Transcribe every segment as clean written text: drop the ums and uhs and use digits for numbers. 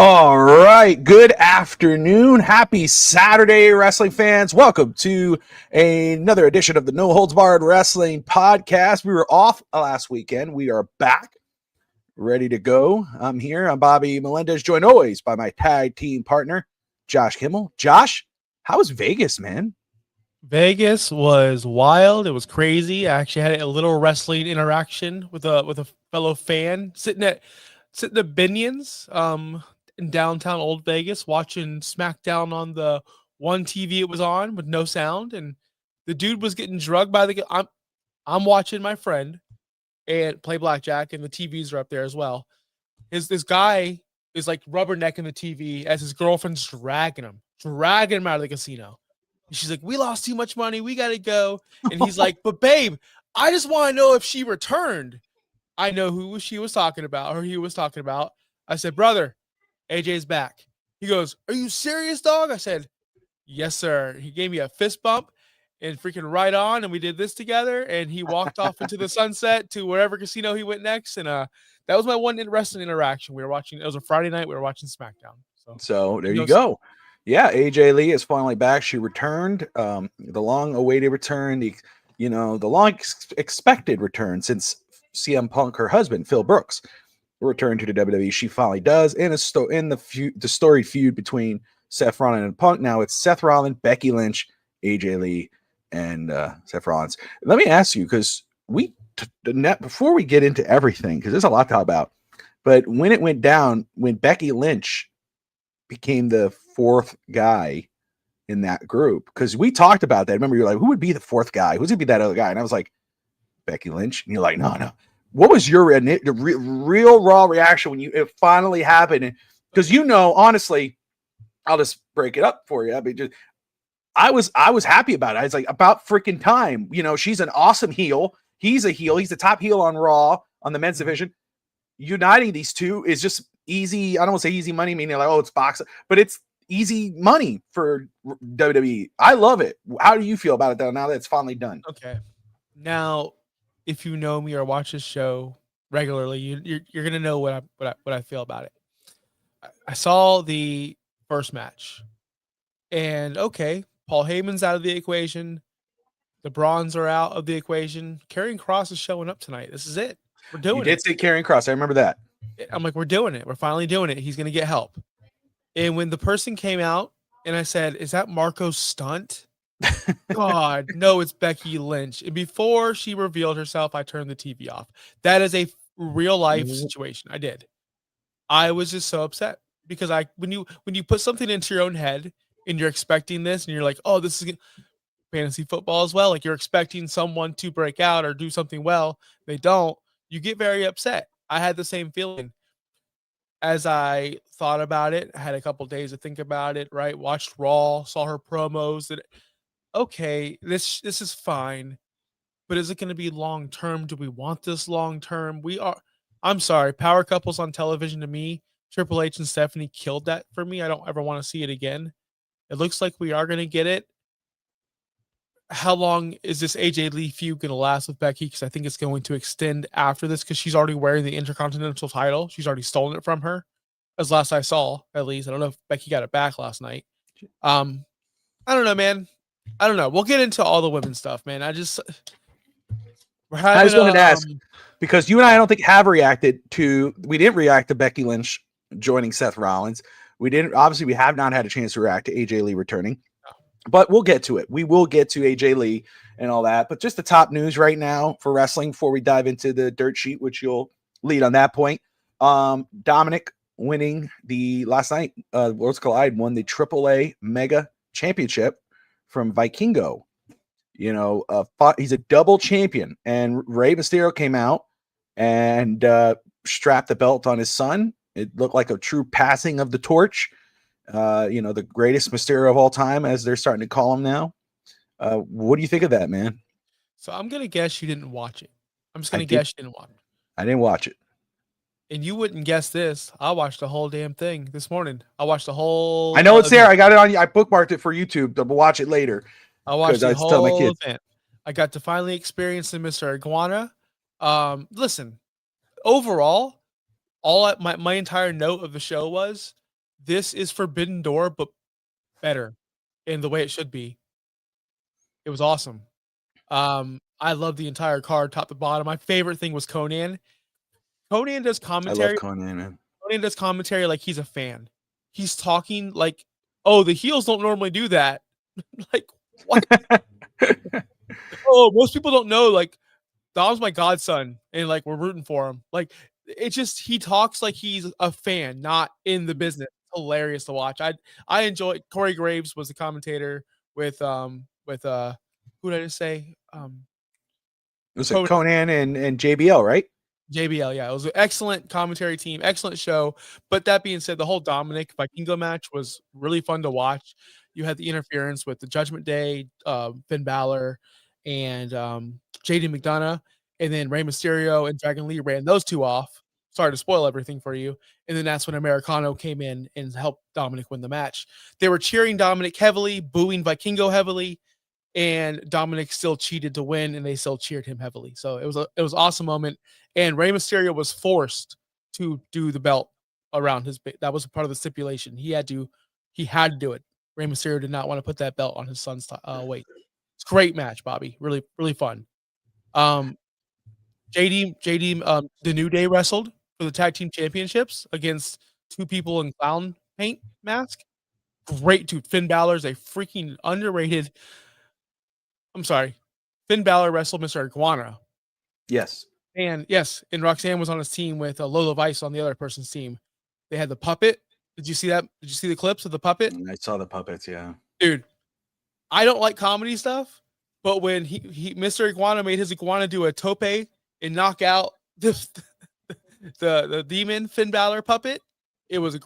All right. Good afternoon. Happy Saturday, wrestling fans. Welcome to another edition of the No Holds Barred Wrestling Podcast. We were off last weekend. We are back, ready to go. I'm here. I'm Bobby Melendez, joined always by my tag team partner, Josh Kimmel. Josh, how was Vegas, man? Vegas was wild. It was crazy. I actually had a little wrestling interaction with a fellow fan sitting at Binion's in downtown Old Vegas watching SmackDown on the one TV it was on with no sound, and the dude was getting drugged by the. I'm watching my friend and play blackjack, and the TVs are up there as well. This guy is like rubbernecking the TV as his girlfriend's dragging him out of the casino. She's like, "We lost too much money. We got to go." And he's like, "But babe, I just want to know if she returned." I know who she was talking about, or he was talking about. I said, "Brother, AJ's back." He goes, "Are you serious, dog?" I said, "Yes, sir." He gave me a fist bump and freaking right on, and we did this together. And he walked off into the sunset to wherever casino he went next. And that was my one wrestling interaction. We were watching. It was a Friday night. We were watching SmackDown. So there you go. Yeah, AJ Lee is finally back. She returned. The long-awaited return, the long-expected return since CM Punk, her husband, Phil Brooks, returned to the WWE. She finally does. And in the storied feud between Seth Rollins and Punk. Now it's Seth Rollins, Becky Lynch, AJ Lee, and Seth Rollins. Let me ask you, because before we get into everything, because there's a lot to talk about, but when it went down, when Becky Lynch became the fourth guy in that group, because we talked about that. Remember, you're like, who would be the fourth guy? Who's gonna be that other guy? And I was like, Becky Lynch. And you're like, no. What was your real raw reaction when it finally happened? Because honestly, I'll just break it up for you. I was happy about it. I was like, about freaking time. She's an awesome heel. He's a heel. He's the top heel on Raw on the men's division. Uniting these two is just easy. I don't want to say easy money, meaning like, oh, it's box, but it's easy money for WWE. I love it. How do you feel about it though, now that it's finally done? Okay. Now, if you know me or watch this show regularly, you're gonna know what I feel about it. I saw the first match, and okay, Paul Heyman's out of the equation. The Brawns are out of the equation. Karrion Kross is showing up tonight. This is it. We're doing it. You did say Karrion Kross. I remember that. I'm like, we're doing it. We're finally doing it. He's gonna get help. And when the person came out, and I said, "Is that Marco's stunt?" God, no, it's Becky Lynch. And before she revealed herself, I turned the TV off. That is a real life situation. I did. I was just so upset because when you put something into your own head and you're expecting this and you're like, oh, this is fantasy football as well. Like you're expecting someone to break out or do something well. They don't. You get very upset. I had the same feeling as I thought about it. I had a couple days to think about it, right? Watched Raw, saw her promos, that okay, this is fine, but is it going to be long term? Do we want this long term? I'm sorry, power couples on television to me, Triple H and Stephanie killed that for me. I don't ever want to see it again. It looks like we are going to get it. How long is this AJ Lee feud going to last with Becky? Because I think it's going to extend after this because she's already wearing the Intercontinental title. She's already stolen it from her, as last I saw, at least. I don't know if Becky got it back last night. I don't know, man. I don't know. We'll get into all the women stuff, man. I just wanted to ask, because you and I don't think we didn't react to Becky Lynch joining Seth Rollins. We have not had a chance to react to AJ Lee returning, but we'll get to it. We will get to AJ Lee and all that, but just the top news right now for wrestling before we dive into the dirt sheet, which you'll lead on that point. Dominic winning the last night, Worlds Collide won the AAA Mega Championship from Vikingo. He's a double champion, and Rey Mysterio came out and strapped the belt on his son. It looked like a true passing of the torch. The greatest Mysterio of all time, as they're starting to call him now. What do you think of that, man? So I'm going to guess you didn't watch it. I'm just going to guess you didn't watch it. I didn't watch it. And you wouldn't guess this. I watched the whole damn thing this morning. I watched the whole. I know it's there. I got it on. I bookmarked it for YouTube. I'll watch it later. I watched the whole event. I got to finally experience the Mr. Iguana. Listen, overall, my entire note of the show was this is Forbidden Door, but better in the way it should be. It was awesome. I love the entire card, top to bottom. My favorite thing was Conan. Conan does I love commentary. Conan, man. Conan does commentary like he's a fan. He's talking like, oh, the heels don't normally do that. Like, what? Oh, most people don't know. Like, Dom's my godson, and like we're rooting for him. Like, it just he talks like he's a fan, not in the business. Hilarious to watch. I enjoy. Corey Graves was the commentator with who did I just say? Was it Conan and JBL, right? JBL, yeah, it was an excellent commentary team, excellent show. But that being said, the whole Dominic Vikingo match was really fun to watch. You had the interference with the Judgment Day, Finn Balor, and JD McDonough, and then Rey Mysterio and Dragon Lee ran those two off. Sorry to spoil everything for you. And then that's when Americano came in and helped Dominic win the match. They were cheering Dominic heavily, booing Vikingo heavily, and Dominic still cheated to win, and they still cheered him heavily. So it was an awesome moment. And Rey Mysterio was forced to do the belt around his. That was part of the stipulation. He had to do it. Rey Mysterio did not want to put that belt on his son's weight. It's a great match, Bobby. Really, really fun. JD, the New Day wrestled for the tag team championships against two people in clown paint mask. Great dude. Finn Balor is a freaking underrated. I'm sorry. Finn Balor wrestled Mr. Iguana. Yes. And yes, and Roxanne was on his team with Lola Vice on the other person's team. They had the puppet. Did you see that? Did you see the clips of the puppet? I saw the puppets, yeah. Dude, I don't like comedy stuff, but when he Mr. Iguana made his iguana do a tope and knock out the demon Finn Balor puppet, it was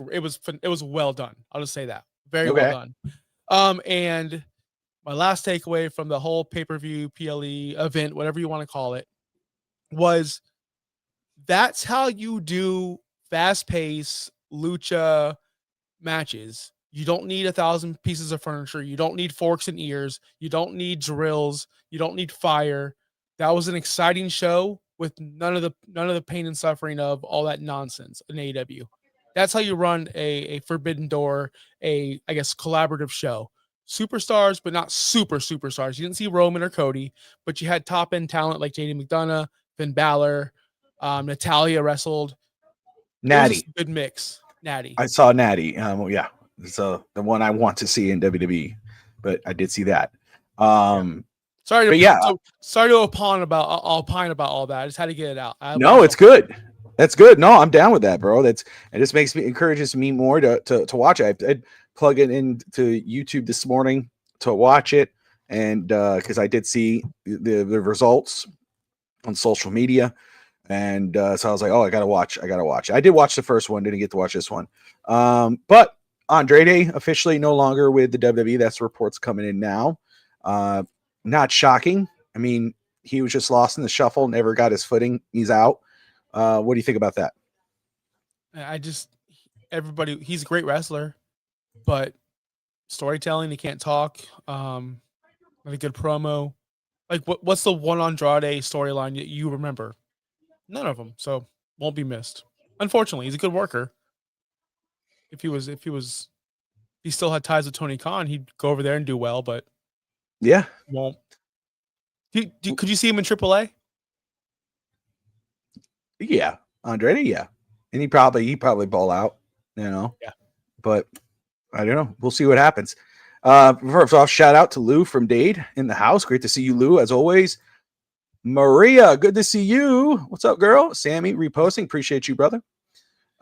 well done. I'll just say that. Very well done. And my last takeaway from the whole pay-per-view, PLE event, whatever you want to call it, was that's how you do fast-paced lucha matches. You don't need 1,000 pieces of furniture. You don't need forks and ears. You don't need drills. You don't need fire. That was an exciting show with none of the pain and suffering of all that nonsense in AEW. That's how you run a Forbidden Door, I guess collaborative show. Superstars, but not super superstars. You didn't see Roman or Cody, but you had top end talent like JD McDonough, Finn Balor, Natalia wrestled. Natty, good mix. Natty, I saw Natty. Yeah, so the one I want to see in WWE, but I did see that. Sorry to opine about all that. I just had to get it out. No, it's good. That's good. No, I'm down with that, bro. It just encourages me more to watch it. I'd plug it into YouTube this morning to watch it, and because I did see the results on social media, and so I was like, oh, I gotta watch. I did watch the first one, didn't get to watch this one. But Andrade officially no longer with the WWE. That's the reports coming in now. Not shocking. I mean, he was just lost in the shuffle, never got his footing. He's out. What do you think about that? He's a great wrestler, but storytelling, he can't talk. Not a good promo. Like what's the one Andrade storyline that you remember? None of them. So won't be missed. Unfortunately, he's a good worker. If he still had ties with Tony Khan, he'd go over there and do well, but yeah, won't. Could you see him in AAA? Yeah, Andrade, yeah, and he probably ball out, Yeah, but I don't know. We'll see what happens. First off, shout out to Lou from Dade in the house. Great to see you, Lou, as always. Maria, good to see you. What's up, girl? Sammy reposting. Appreciate you, brother.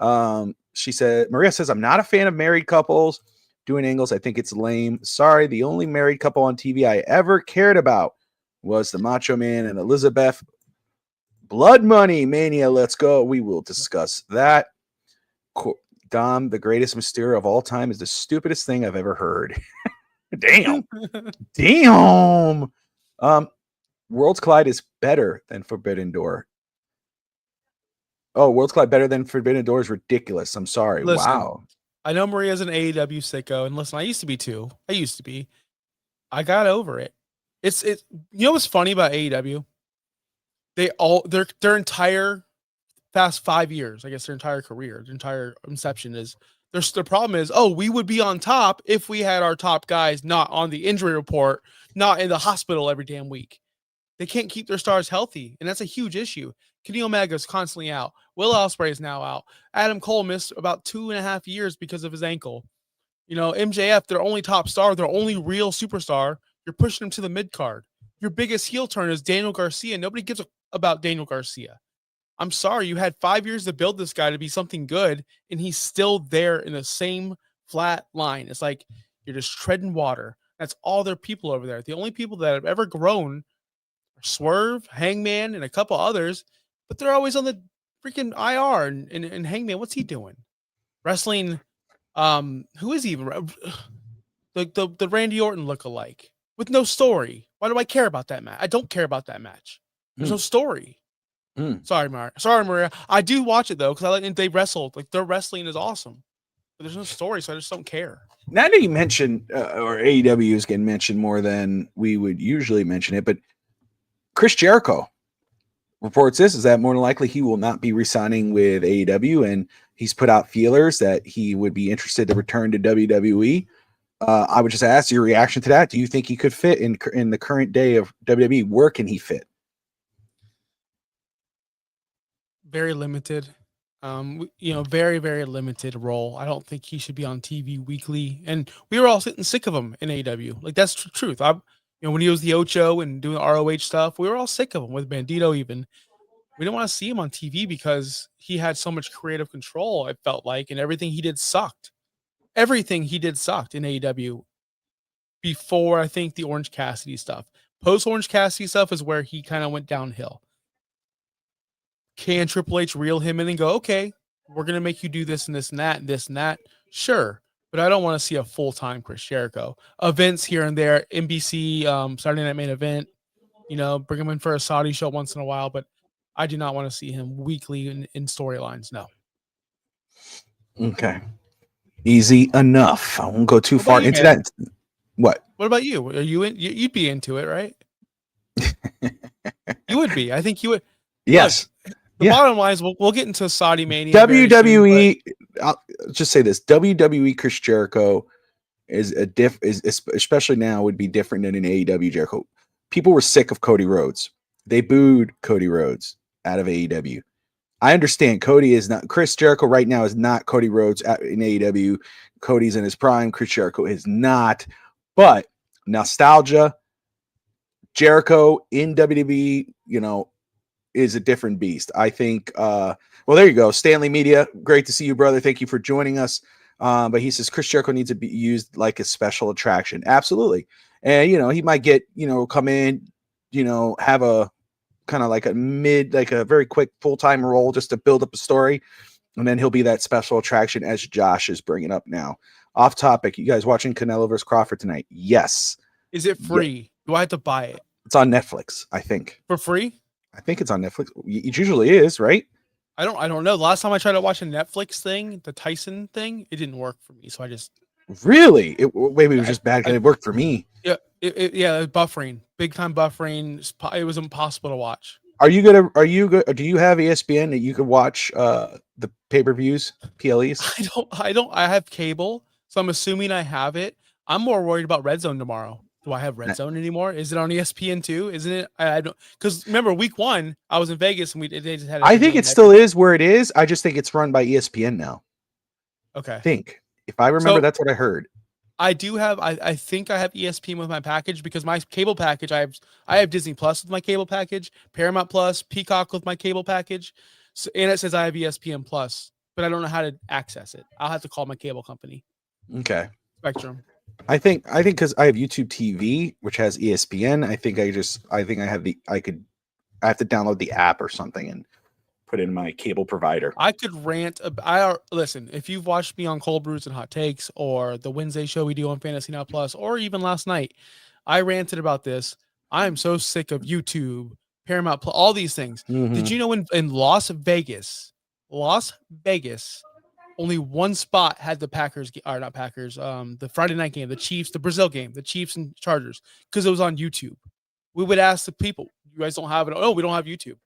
Maria says, I'm not a fan of married couples doing angles. I think it's lame. Sorry, the only married couple on TV I ever cared about was the Macho Man and Elizabeth. Blood Money Mania, let's go. We will discuss that. Dom, the greatest Mysterio of all time, is the stupidest thing I've ever heard. Damn. Worlds Collide is better than Forbidden Door. Oh, Worlds Collide better than Forbidden Door is ridiculous. I'm sorry. Listen, wow. I know Maria's an AEW sicko, and listen, I used to be too. I got over it. It's you know what's funny about AEW? Their entire past 5 years, I guess their entire career, their entire inception is The problem is, we would be on top if we had our top guys not on the injury report, not in the hospital every damn week. They can't keep their stars healthy, and that's a huge issue. Kenny Omega's constantly out. Will Ospreay is now out. Adam Cole missed about 2.5 years because of his ankle. MJF, their only top star, their only real superstar, you're pushing him to the mid card. Your biggest heel turn is Daniel Garcia. Nobody gives about Daniel Garcia. I'm sorry, you had 5 years to build this guy to be something good, and he's still there in the same flat line. It's like you're just treading water. That's all their people over there. The only people that have ever grown are Swerve, Hangman, and a couple others, but they're always on the freaking IR. And Hangman, what's he doing? Wrestling. Who is he even? The Randy Orton lookalike with no story. Why do I care about that match? I don't care about that match. There's no story. Sorry, Maria. I do watch it though because I like they wrestled. Like their wrestling is awesome, but there's no story, so I just don't care. Now that you mentioned, or AEW is getting mentioned more than we would usually mention it, but Chris Jericho reports this is that more than likely he will not be re-signing with AEW, and he's put out feelers that he would be interested to return to WWE. I would just ask your reaction to that. Do you think he could fit in the current day of WWE? Where can he fit? Very limited. Very, very limited role. I don't think he should be on TV weekly. And we were all sitting sick of him in AEW. Like that's the truth. When he was the Ocho and doing ROH stuff, we were all sick of him with Bandito even. We didn't want to see him on TV because he had so much creative control, it felt like, and everything he did sucked. Everything he did sucked in AEW before, I think, the Orange Cassidy stuff. Post Orange Cassidy stuff is where he kind of went downhill. Can Triple H reel him in and go, okay, we're going to make you do this and this and that and this and that? Sure. But I don't want to see a full-time Chris Jericho. Events here and there, NBC, Saturday Night Main Event, bring him in for a Saudi show once in a while, but I do not want to see him weekly in storylines. No. Okay. Easy enough. I won't go too far into that. What? What about you? Are you in? You'd be into it, right? You would be. I think you would. Yes. Look, the bottom line is we'll get into Saudi Mania. WWE. I'll just say this: WWE Chris Jericho is especially now would be different than an AEW Jericho. People were sick of Cody Rhodes. They booed Cody Rhodes out of AEW. I understand Chris Jericho right now is not Cody Rhodes in AEW. Cody's in his prime. Chris Jericho is not. But nostalgia, Jericho in WWE, is a different beast. I think, well, there you go. Stanley Media. Great to see you, brother. Thank you for joining us. But he says Chris Jericho needs to be used like a special attraction. Absolutely. And, he might get, come in, have a kind of like a very quick full-time role just to build up a story. And then he'll be that special attraction as Josh is bringing up now. Off topic. You guys watching Canelo versus Crawford tonight? Yes. Is it free? Yeah. Do I have to buy it? It's on Netflix, I think. For free? I think it's on Netflix. It usually is, right? I don't know. The last time I tried to watch a Netflix thing, the Tyson thing, it didn't work for me. So I just really maybe it was just bad because it worked for me. Yeah, it was buffering, big time buffering. It was impossible to watch. Are you good? Do you have ESPN that you can watch the pay-per-views, PLEs? I don't. I have cable, so I'm assuming I have it. I'm more worried about Red Zone tomorrow. Do I have Red Zone anymore? Is it on ESPN too? Isn't it? I don't, because remember week 1, I was in Vegas and they just had. I think it still is where it is. I just think it's run by ESPN now. Okay. I think if I remember, that's what I heard. I do have. I think I have ESPN with my package because my cable package. I have Disney Plus with my cable package, Paramount Plus, Peacock with my cable package, so, and it says I have ESPN Plus, but I don't know how to access it. I'll have to call my cable company. Okay. Spectrum. I think because I have YouTube TV, which has ESPN. I have to download the app or something and put in my cable provider. I could rant. Listen, if you've watched me on Cold Brews and Hot Takes or the Wednesday show we do on Fantasy Now Plus, or even last night, I ranted about this. I am so sick of YouTube, Paramount Plus, all these things. Mm-hmm. Did you know in Las Vegas, only one spot had the the Friday night game, the Chiefs, the Brazil game, the Chiefs and Chargers, because it was on YouTube. We would ask the people, you guys don't have it? Oh, we don't have YouTube.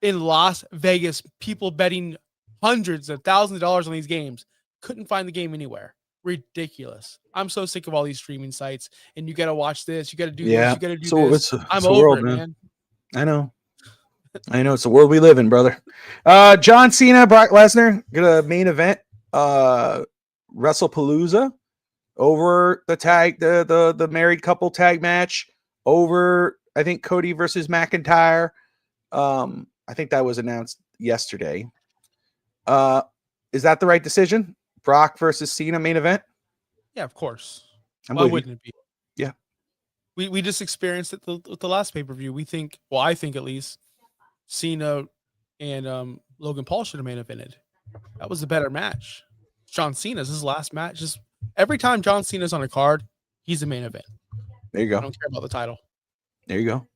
In Las Vegas, people betting hundreds of thousands of dollars on these games couldn't find the game anywhere. Ridiculous. I'm so sick of all these streaming sites, and you got to watch this, you got to do this, Yeah. you got to do So this. I'm it's a over world, it, man. man. I know. It's the world we live in, brother. John Cena, Brock Lesnar, gonna main event. WrestlePalooza over the married couple tag match over. I think Cody versus McIntyre. I think that was announced yesterday. Is that the right decision? Brock versus Cena main event? Yeah, of course. I'm Why with wouldn't you. it be? Yeah. We just experienced it with the last pay-per-view. We think, well, I think at least Cena and Logan Paul should have main evented. That was a better match. John Cena's his last match. Just every time John Cena's on a card, he's the main event. There you I go. don't care about the title. There you go.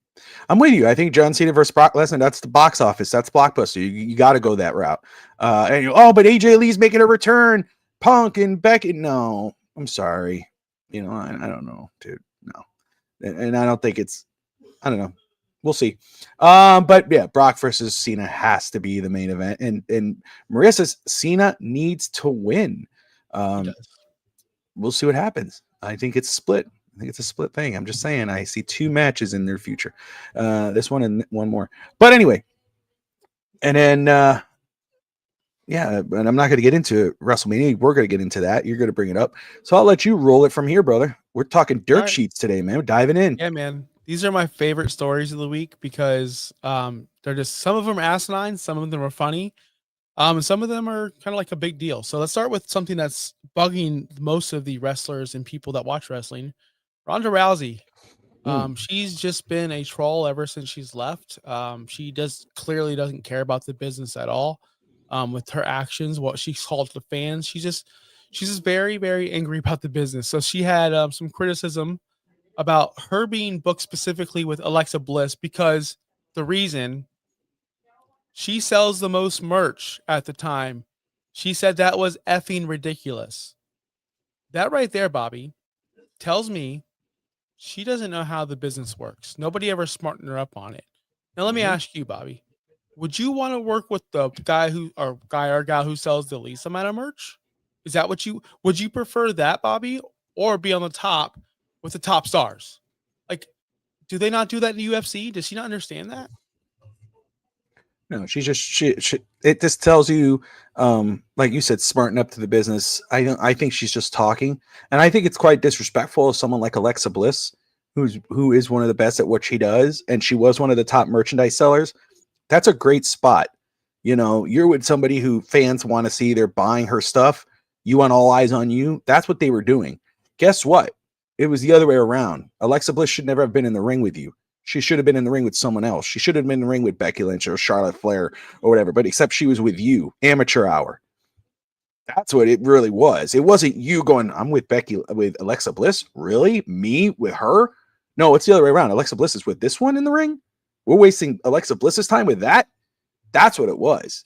I'm with you. I think John Cena versus Brock Lesnar, that's the box office. That's blockbuster. You got to go that route. But AJ Lee's making a return. Punk and Becky. No, I'm sorry. I don't know, dude. No. And I don't think I don't know. We'll see. But yeah, Brock versus Cena has to be the main event. And Marissa's Cena needs to win. He does. We'll see what happens. I think it's split. I think it's a split thing. I'm just saying. I see 2 matches in their future. This one and one more. But anyway, and then and I'm not going to get into WrestleMania. We're going to get into that. You're going to bring it up. So I'll let you roll it from here, brother. We're talking dirt sheets today, man. We're diving in. Yeah, man. These are my favorite stories of the week because they're just, some of them are asinine, some of them are funny, and some of them are kind of like a big deal. So let's start with something that's bugging most of the wrestlers and people that watch wrestling. Ronda Rousey. She's just been a troll ever since she's left. She clearly doesn't care about the business at all. With her actions, what she's called to the fans, she's just very, very angry about the business. So she had some criticism about her being booked specifically with Alexa Bliss because the reason she sells the most merch at the time. She said that was effing ridiculous. That right there, Bobby, tells me she doesn't know how the business works. Nobody ever smartened her up on it. Now, let me ask you, Bobby, would you want to work with the guy or gal who sells the least amount of merch? Is that would you prefer that, Bobby, or be on the top with the top stars? Like, do they not do that in the UFC? Does she not understand that? No, she's just she it just tells you, like you said, smarten up to the business. I think she's just talking, and I think it's quite disrespectful of someone like Alexa Bliss, who is one of the best at what she does, and she was one of the top merchandise sellers. That's a great spot. You're with somebody who fans want to see. They're buying her stuff. You want all eyes on you. That's what they were doing. Guess what? It was the other way around. Alexa Bliss should never have been in the ring with you. She should have been in the ring with someone else. She should have been in the ring with Becky Lynch or Charlotte Flair or whatever, but except she was with you, amateur hour. That's what it really was. It wasn't you going, I'm with Alexa Bliss. Really? Me with her? No, it's the other way around. Alexa Bliss is with this one in the ring. We're wasting Alexa Bliss's time with that. That's what it was.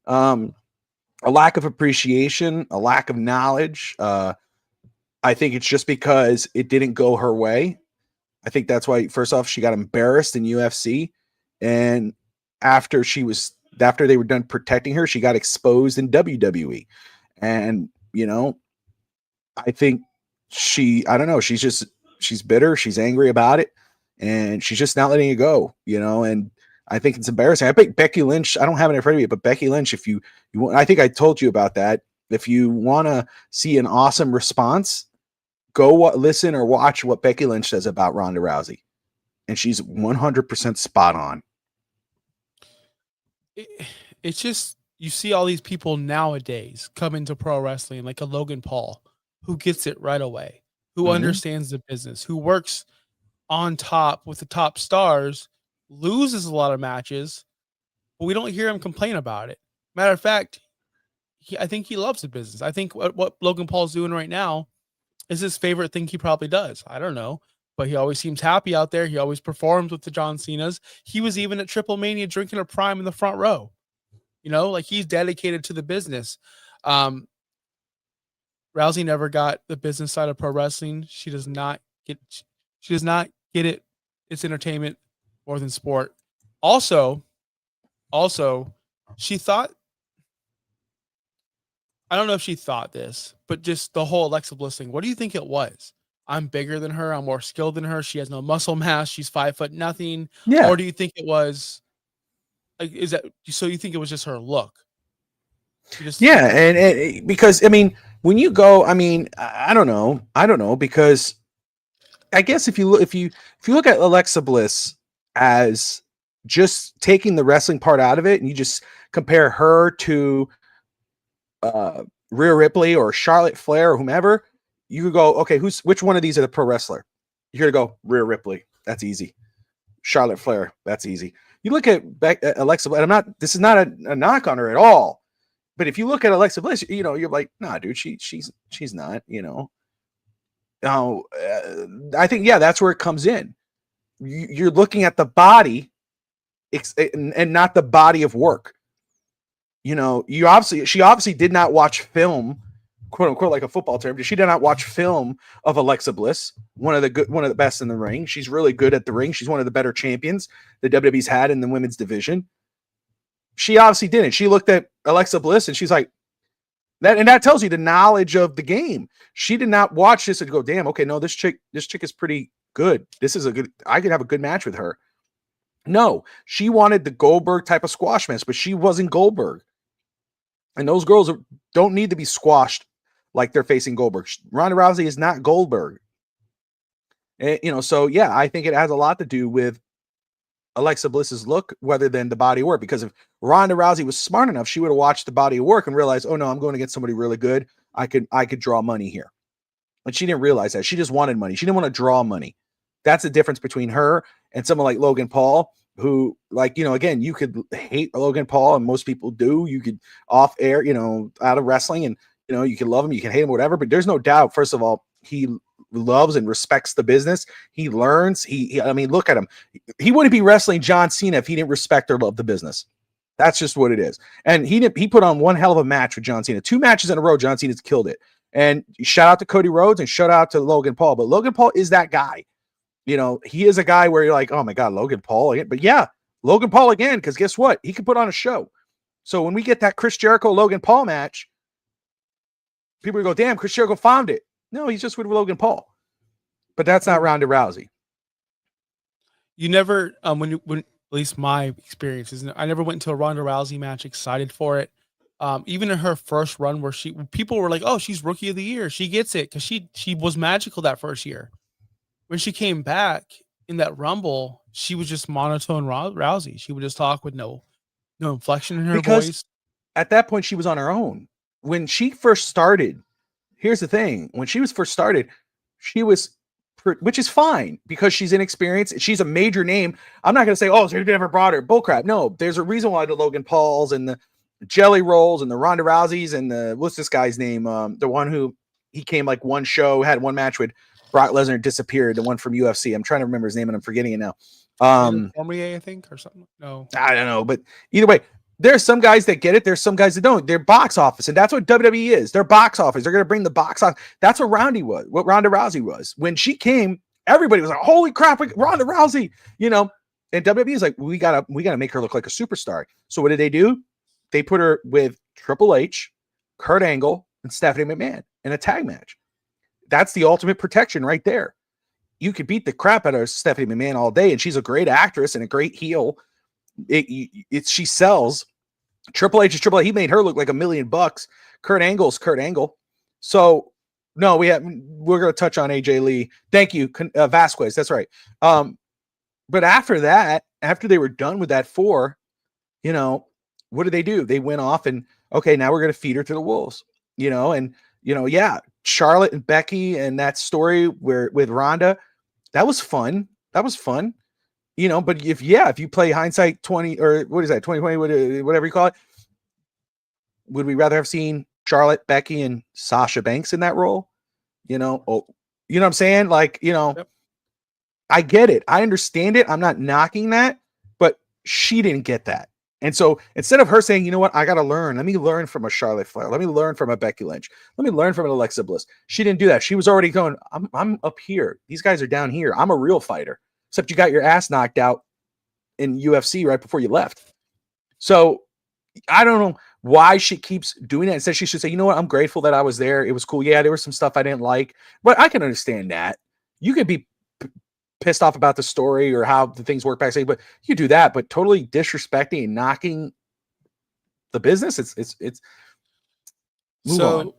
A lack of appreciation, a lack of knowledge. I think it's just because it didn't go her way. I think that's why, first off, she got embarrassed in UFC. And after they were done protecting her, she got exposed in WWE. And, I think I don't know, she's bitter. She's angry about it. And she's just not letting it go, and I think it's embarrassing. I think Becky Lynch, I don't have it in front of me, but Becky Lynch, if you want, I think I told you about that. If you want to see an awesome response, go listen or watch what Becky Lynch says about Ronda Rousey. And she's 100% spot on. It's just, you see all these people nowadays come into pro wrestling, like a Logan Paul, who gets it right away, who understands the business, who works on top with the top stars, loses a lot of matches, but we don't hear him complain about it. Matter of fact, I think he loves the business. I think what Logan Paul's doing right now is his favorite thing he probably does. I don't know, but he always seems happy out there. He always performs with the John Cenas. He was even at Triple Mania drinking a prime in the front row. Like he's dedicated to the business. Rousey never got the business side of pro wrestling. She does not get it. It's entertainment more than sport. Also, she thought I don't know if she thought this, but just the whole Alexa Bliss thing. What do you think it was? I'm bigger than her. I'm more skilled than her. She has no muscle mass. She's 5 foot nothing. Yeah. Or do you think it was like, is that so? You think it was just her look? She just, Yeah, and because I mean, when you go, I mean, I don't know, because I guess if you look at Alexa Bliss as just taking the wrestling part out of it, and you just compare her to Rhea Ripley or Charlotte Flair or whomever, you could go, okay, which one of these are the pro wrestler? You're gonna go Rhea Ripley. That's easy. Charlotte Flair. That's easy. You look at Alexa, and this is not a knock on her at all. But if you look at Alexa Bliss, you're like, nah, dude, she's not, I think, yeah, that's where it comes in. You're looking at the body and not the body of work. She obviously did not watch film, quote unquote, like a football term. She did not watch film of Alexa Bliss, one of the best in the ring. She's really good at the ring. She's one of the better champions the WWE's had in the women's division. She obviously didn't. She looked at Alexa Bliss and she's like, that tells you the knowledge of the game. She did not watch this and go, damn, okay, no, this chick is pretty good. I could have a good match with her. No, she wanted the Goldberg type of squash match, but she wasn't Goldberg. And those girls don't need to be squashed like they're facing Goldberg. Ronda Rousey is not Goldberg. And, so yeah, I think it has a lot to do with Alexa Bliss's look rather than the body of work. Because if Ronda Rousey was smart enough, she would have watched the body of work and realized, oh no, I'm going to get somebody really good. I could draw money here. But she didn't realize that. She just wanted money. She didn't want to draw money. That's the difference between her and someone like Logan Paul, who, like, again, you could hate Logan Paul, and most people do. You could off air, out of wrestling, and you can love him, you can hate him, whatever. But there's no doubt, first of all, he loves and respects the business. He learns. I mean, look at him. He wouldn't be wrestling John Cena if he didn't respect or love the business. That's just what it is. And he put on one hell of a match with John Cena. 2 matches in a row, John Cena's killed it. And shout out to Cody Rhodes and shout out to Logan Paul. But Logan Paul is that guy. He is a guy where you're like, oh my God, Logan Paul again. But yeah, Logan Paul again, because guess what? He can put on a show. So when we get that Chris Jericho Logan Paul match, people go, damn, Chris Jericho found it. No, he's just with Logan Paul. But that's not Ronda Rousey. You never, when at least my experience is, I never went to a Ronda Rousey match excited for it. Even in her first run, where people were like, "Oh, she's Rookie of the Year. She gets it," because she was magical that first year. When she came back in that Rumble, she was just monotone Rousey. She would just talk with no inflection in her voice. At that point, she was on her own. When she first started, here's the thing: when she was first started, she was, which is fine because she's inexperienced. She's a major name. I'm not going to say, oh, so you never brought her. Bullcrap. No, there's a reason why the Logan Pauls and the Jelly Rolls and the Ronda Rouseys and the, what's this guy's name? The one who he came like one show, had one match with Brock Lesnar, disappeared. The one from UFC. I'm trying to remember his name and I'm forgetting it now. Cormier, I think, or something. No, I don't know. But either way, there's some guys that get it. There's some guys that don't. They're box office, and that's what WWE is. They're box office. They're going to bring the box office. That's what Ronda Rousey was. When she came, everybody was like, "Holy crap, Ronda Rousey!" And WWE is like, "We gotta make her look like a superstar." So what did they do? They put her with Triple H, Kurt Angle, and Stephanie McMahon in a tag match. That's the ultimate protection right there. You could beat the crap out of Stephanie McMahon all day, and she's a great actress and a great heel. She sells. Triple H is Triple H. He made her look like $1 million. Kurt Angle's Kurt Angle. So no, we're going to touch on AJ Lee. Thank you, Vasquez. That's right. But after that, after they were done with that 4, what did they do? They went off and, okay, now we're going to feed her to the wolves. Yeah, Charlotte and Becky and that story with Ronda, that was fun. But if you play hindsight 20, or what is that, 2020, whatever you call it, would we rather have seen Charlotte, Becky, and Sasha Banks in that role? You know what I'm saying? Like, yep. I get it. I understand it. I'm not knocking that, but she didn't get that. And so instead of her saying, you know what, I got to learn. Let me learn from a Charlotte Flair. Let me learn from a Becky Lynch. Let me learn from an Alexa Bliss. She didn't do that. She was already going, I'm up here. These guys are down here. I'm a real fighter. Except you got your ass knocked out in UFC right before you left. So I don't know why she keeps doing it. Instead, she should say, you know what? I'm grateful that I was there. It was cool. Yeah, there was some stuff I didn't like, but I can understand that. You could be pissed off about the story or how the things work backstage, but you do that, but totally disrespecting and knocking the business. It's move on. So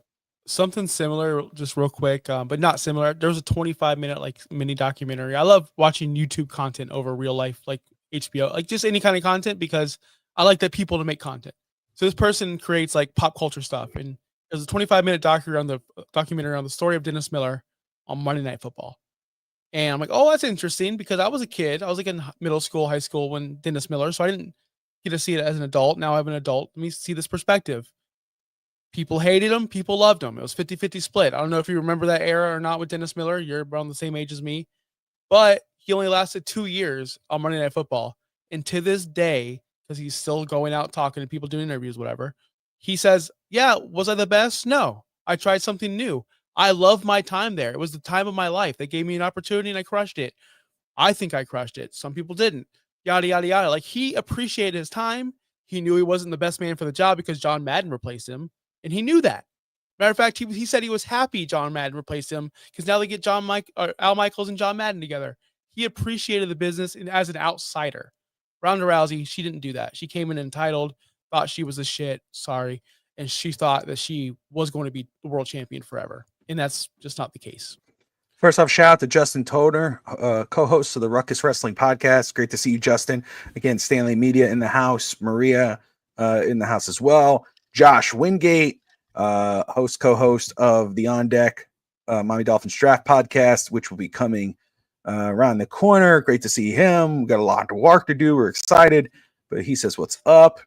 something similar, just real quick, but not similar. There was a 25-minute like mini documentary. I love watching YouTube content over real life, like HBO, like just any kind of content, because I like that people to make content. So this person creates like pop culture stuff, and there's a 25-minute documentary on the story of Dennis Miller on Monday Night Football. And I'm like, oh, that's interesting, because I was a kid. I was like in middle school, high school when Dennis Miller, so I didn't get to see it as an adult. Now I'm an adult. Let me see this perspective. People hated him. People loved him. It was 50-50 split. I don't know if you remember that era or not with Dennis Miller. You're around the same age as me. But he only lasted 2 years on Monday Night Football. And to this day, because he's still going out talking to people, doing interviews, whatever, he says, yeah, was I the best? No. I tried something new. I love my time there. It was the time of my life. They gave me an opportunity and I crushed it. I think I crushed it. Some people didn't. Yada, yada, yada. Like, he appreciated his time. He knew he wasn't the best man for the job because John Madden replaced him. And he knew that. Matter of fact, he said he was happy John Madden replaced him because now they get Al Michaels and John Madden together. He appreciated the business as an outsider. Ronda Rousey, she didn't do that. She came in entitled, thought she was a shit, sorry, and she thought that she was going to be the world champion forever. And that's just not the case. First off, shout out to Justin Toner, co-host of the Ruckus Wrestling Podcast. Great to see you, Justin. Again, Stanley Media in the house, Maria in the house as well. Josh Wingate, co-host of the On Deck Miami Dolphins Draft Podcast, which will be coming around the corner. Great to see him. We've got a lot of work to do. We're excited, but he says, what's up?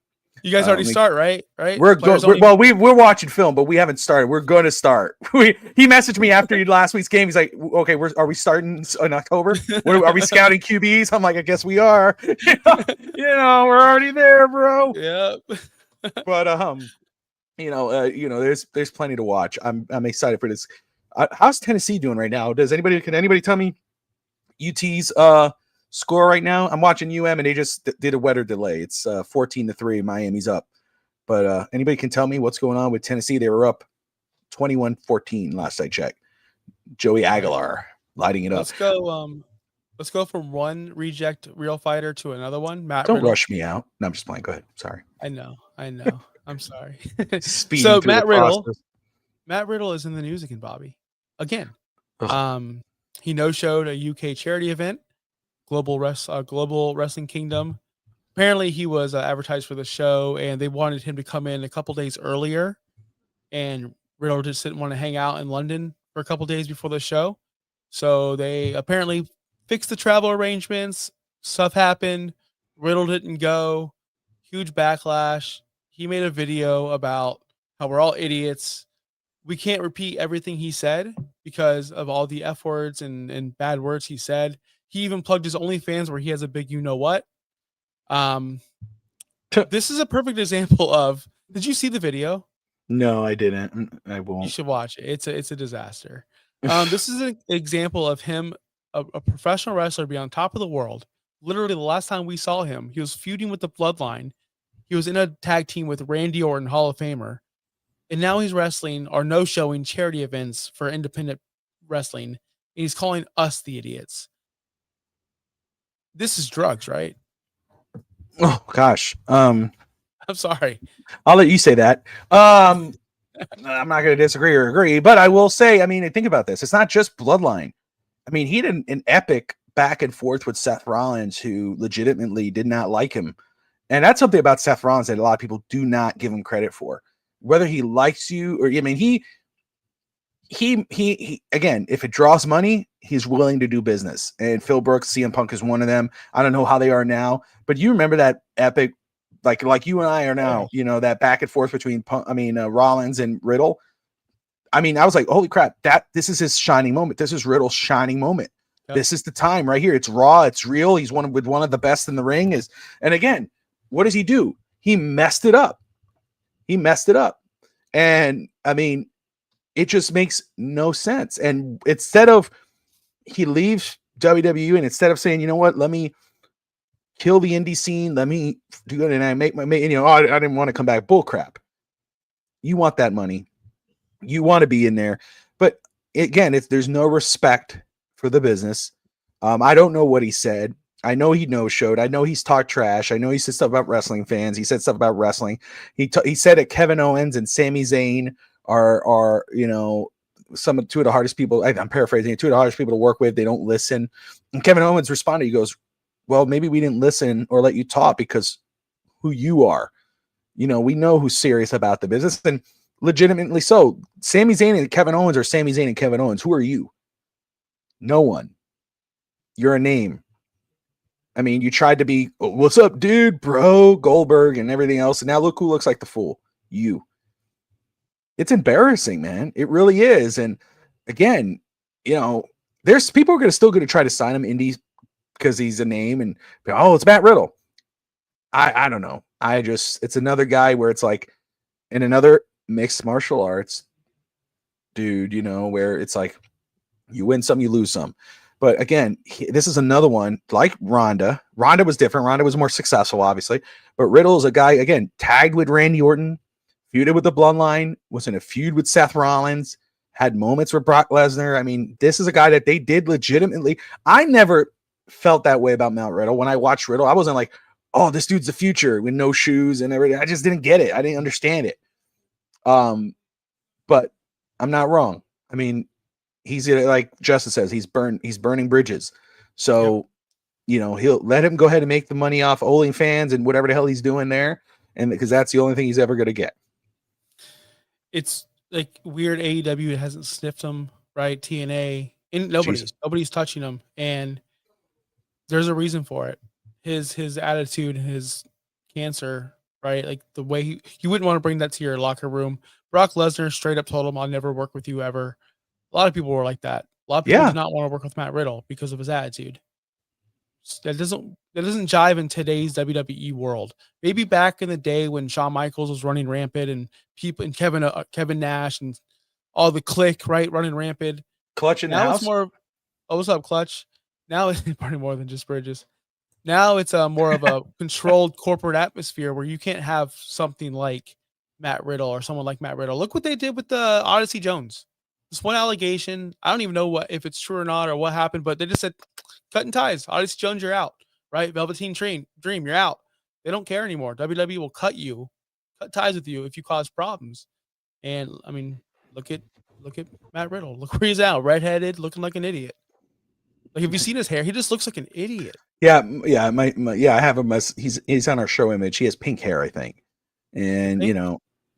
You guys already start, right? We're watching film, but we haven't started. We're going to start. He messaged me after last week's game. He's like, okay, are we starting in October? Are we scouting QBs? I'm like, I guess we are. We're already there, bro. Yeah. But there's plenty to watch. I'm excited for this. How's Tennessee doing right now? Can anybody tell me UT's score right now? I'm watching UM and they just did a weather delay. It's 14-3. Miami's up. But anybody can tell me what's going on with Tennessee? They were up 21-14 last I checked. Joey Aguilar lighting it up. Let's go from one reject real fighter to another one. Matt Don't Riddle. rush me out. No, I'm just playing. Go ahead. Sorry. I know. I'm sorry. So Matt Riddle is in the news again, Bobby. Again. Ugh. He no-showed a UK charity event, Global Wrestling Kingdom. Apparently he was advertised for the show and they wanted him to come in a couple days earlier, and Riddle just didn't want to hang out in London for a couple days before the show. So they apparently fixed the travel arrangements. Stuff happened. Riddle didn't go. Huge backlash. He made a video about how we're all idiots. We can't repeat everything he said because of all the F words and bad words he said. He even plugged his OnlyFans where he has a big you-know-what. This is a perfect example of, did you see the video? No, I didn't. I won't. You should watch it. It's a disaster. This is an example of him, a professional wrestler, be on top of the world. Literally, the last time we saw him, he was feuding with the Bloodline. He was in a tag team with Randy Orton, Hall of Famer. And now he's wrestling or no-showing charity events for independent wrestling. And he's calling us the idiots. This is drugs, right? Oh, gosh. I'm sorry. I'll let you say that. I'm not going to disagree or agree, but I will say, think about this. It's not just Bloodline. He had an epic back and forth with Seth Rollins, who legitimately did not like him. And that's something about Seth Rollins that a lot of people do not give him credit for. Whether he likes you or, he again, if it draws money, he's willing to do business. And Phil Brooks, CM Punk is one of them. I don't know how they are now, but you remember that epic, like you and I are now, that back and forth between Rollins and Riddle. I was like, holy crap, this is his shining moment. This is Riddle's shining moment. Yep. This is the time right here. It's raw. It's real. He's one of the best in the ring. And again, what does he do? He messed it up. And it just makes no sense. And instead of he leaves WWE and instead of saying, you know what, let me kill the indie scene, let me do it. And I make I didn't want to come back. Bull crap. You want that money. You want to be in there. But again, there's no respect for the business. I don't know what he said. I know he no-showed. I know he's talked trash. I know he said stuff about wrestling fans. He said stuff about wrestling. He said that Kevin Owens and Sami Zayn are two of the hardest people. I'm paraphrasing. Two of the hardest people to work with. They don't listen. And Kevin Owens responded. He goes, "Well, maybe we didn't listen or let you talk because who you are. We know who's serious about the business, and legitimately so. Sami Zayn and Kevin Owens are Sami Zayn and Kevin Owens. Who are you? No one. You're a name. I mean, you tried to be, what's up, dude, bro, Goldberg and everything else. And now look who looks like the fool. You. It's embarrassing, man. It really is. And again, there's people who are still going to try to sign him indies because he's a name and, it's Matt Riddle. I don't know. It's another guy where it's like in another mixed martial arts dude, where it's like you win some, you lose some. But again, this is another one like Ronda. Ronda was different. Ronda was more successful, obviously. But Riddle is a guy, again, tagged with Randy Orton, feuded with the Bloodline, was in a feud with Seth Rollins, had moments with Brock Lesnar. I mean, this is a guy that they did legitimately. I never felt that way about Matt Riddle. When I watched Riddle, I wasn't like, oh, this dude's the future with no shoes and everything. I just didn't get it. I didn't understand it. But I'm not wrong. I mean, he's like Justin says, he's burning bridges. So, he'll let him go ahead and make the money off OnlyFans and whatever the hell he's doing there. And because that's the only thing he's ever going to get. It's like weird. AEW hasn't sniffed him, right? TNA and nobody's touching him. And there's a reason for it. His attitude, his cancer, right? Like the way you wouldn't want to bring that to your locker room. Brock Lesnar straight up told him, I'll never work with you ever. A lot of people were like that. A lot of people did not want to work with Matt Riddle because of his attitude. That doesn't jive in today's WWE world. Maybe back in the day when Shawn Michaels was running rampant and people and Kevin Nash and all the clique, right, running rampant. Clutch in the house. It's more. Oh, what's up, Clutch? Now it's probably more than just bridges. Now it's more of a controlled corporate atmosphere where you can't have something like Matt Riddle or someone like Matt Riddle. Look what they did with the Odyssey Jones. This one allegation, I don't even know if it's true or not or what happened, but they just said, cutting ties. Odyssey Jones, you're out, right? Velveteen Dream, you're out. They don't care anymore. WWE will cut ties with you if you cause problems. And I mean, look at Matt Riddle. Look where he's out, redheaded, looking like an idiot. Like, have you seen his hair? He just looks like an idiot. Yeah. I have him as he's on our show image. He has pink hair, I think, and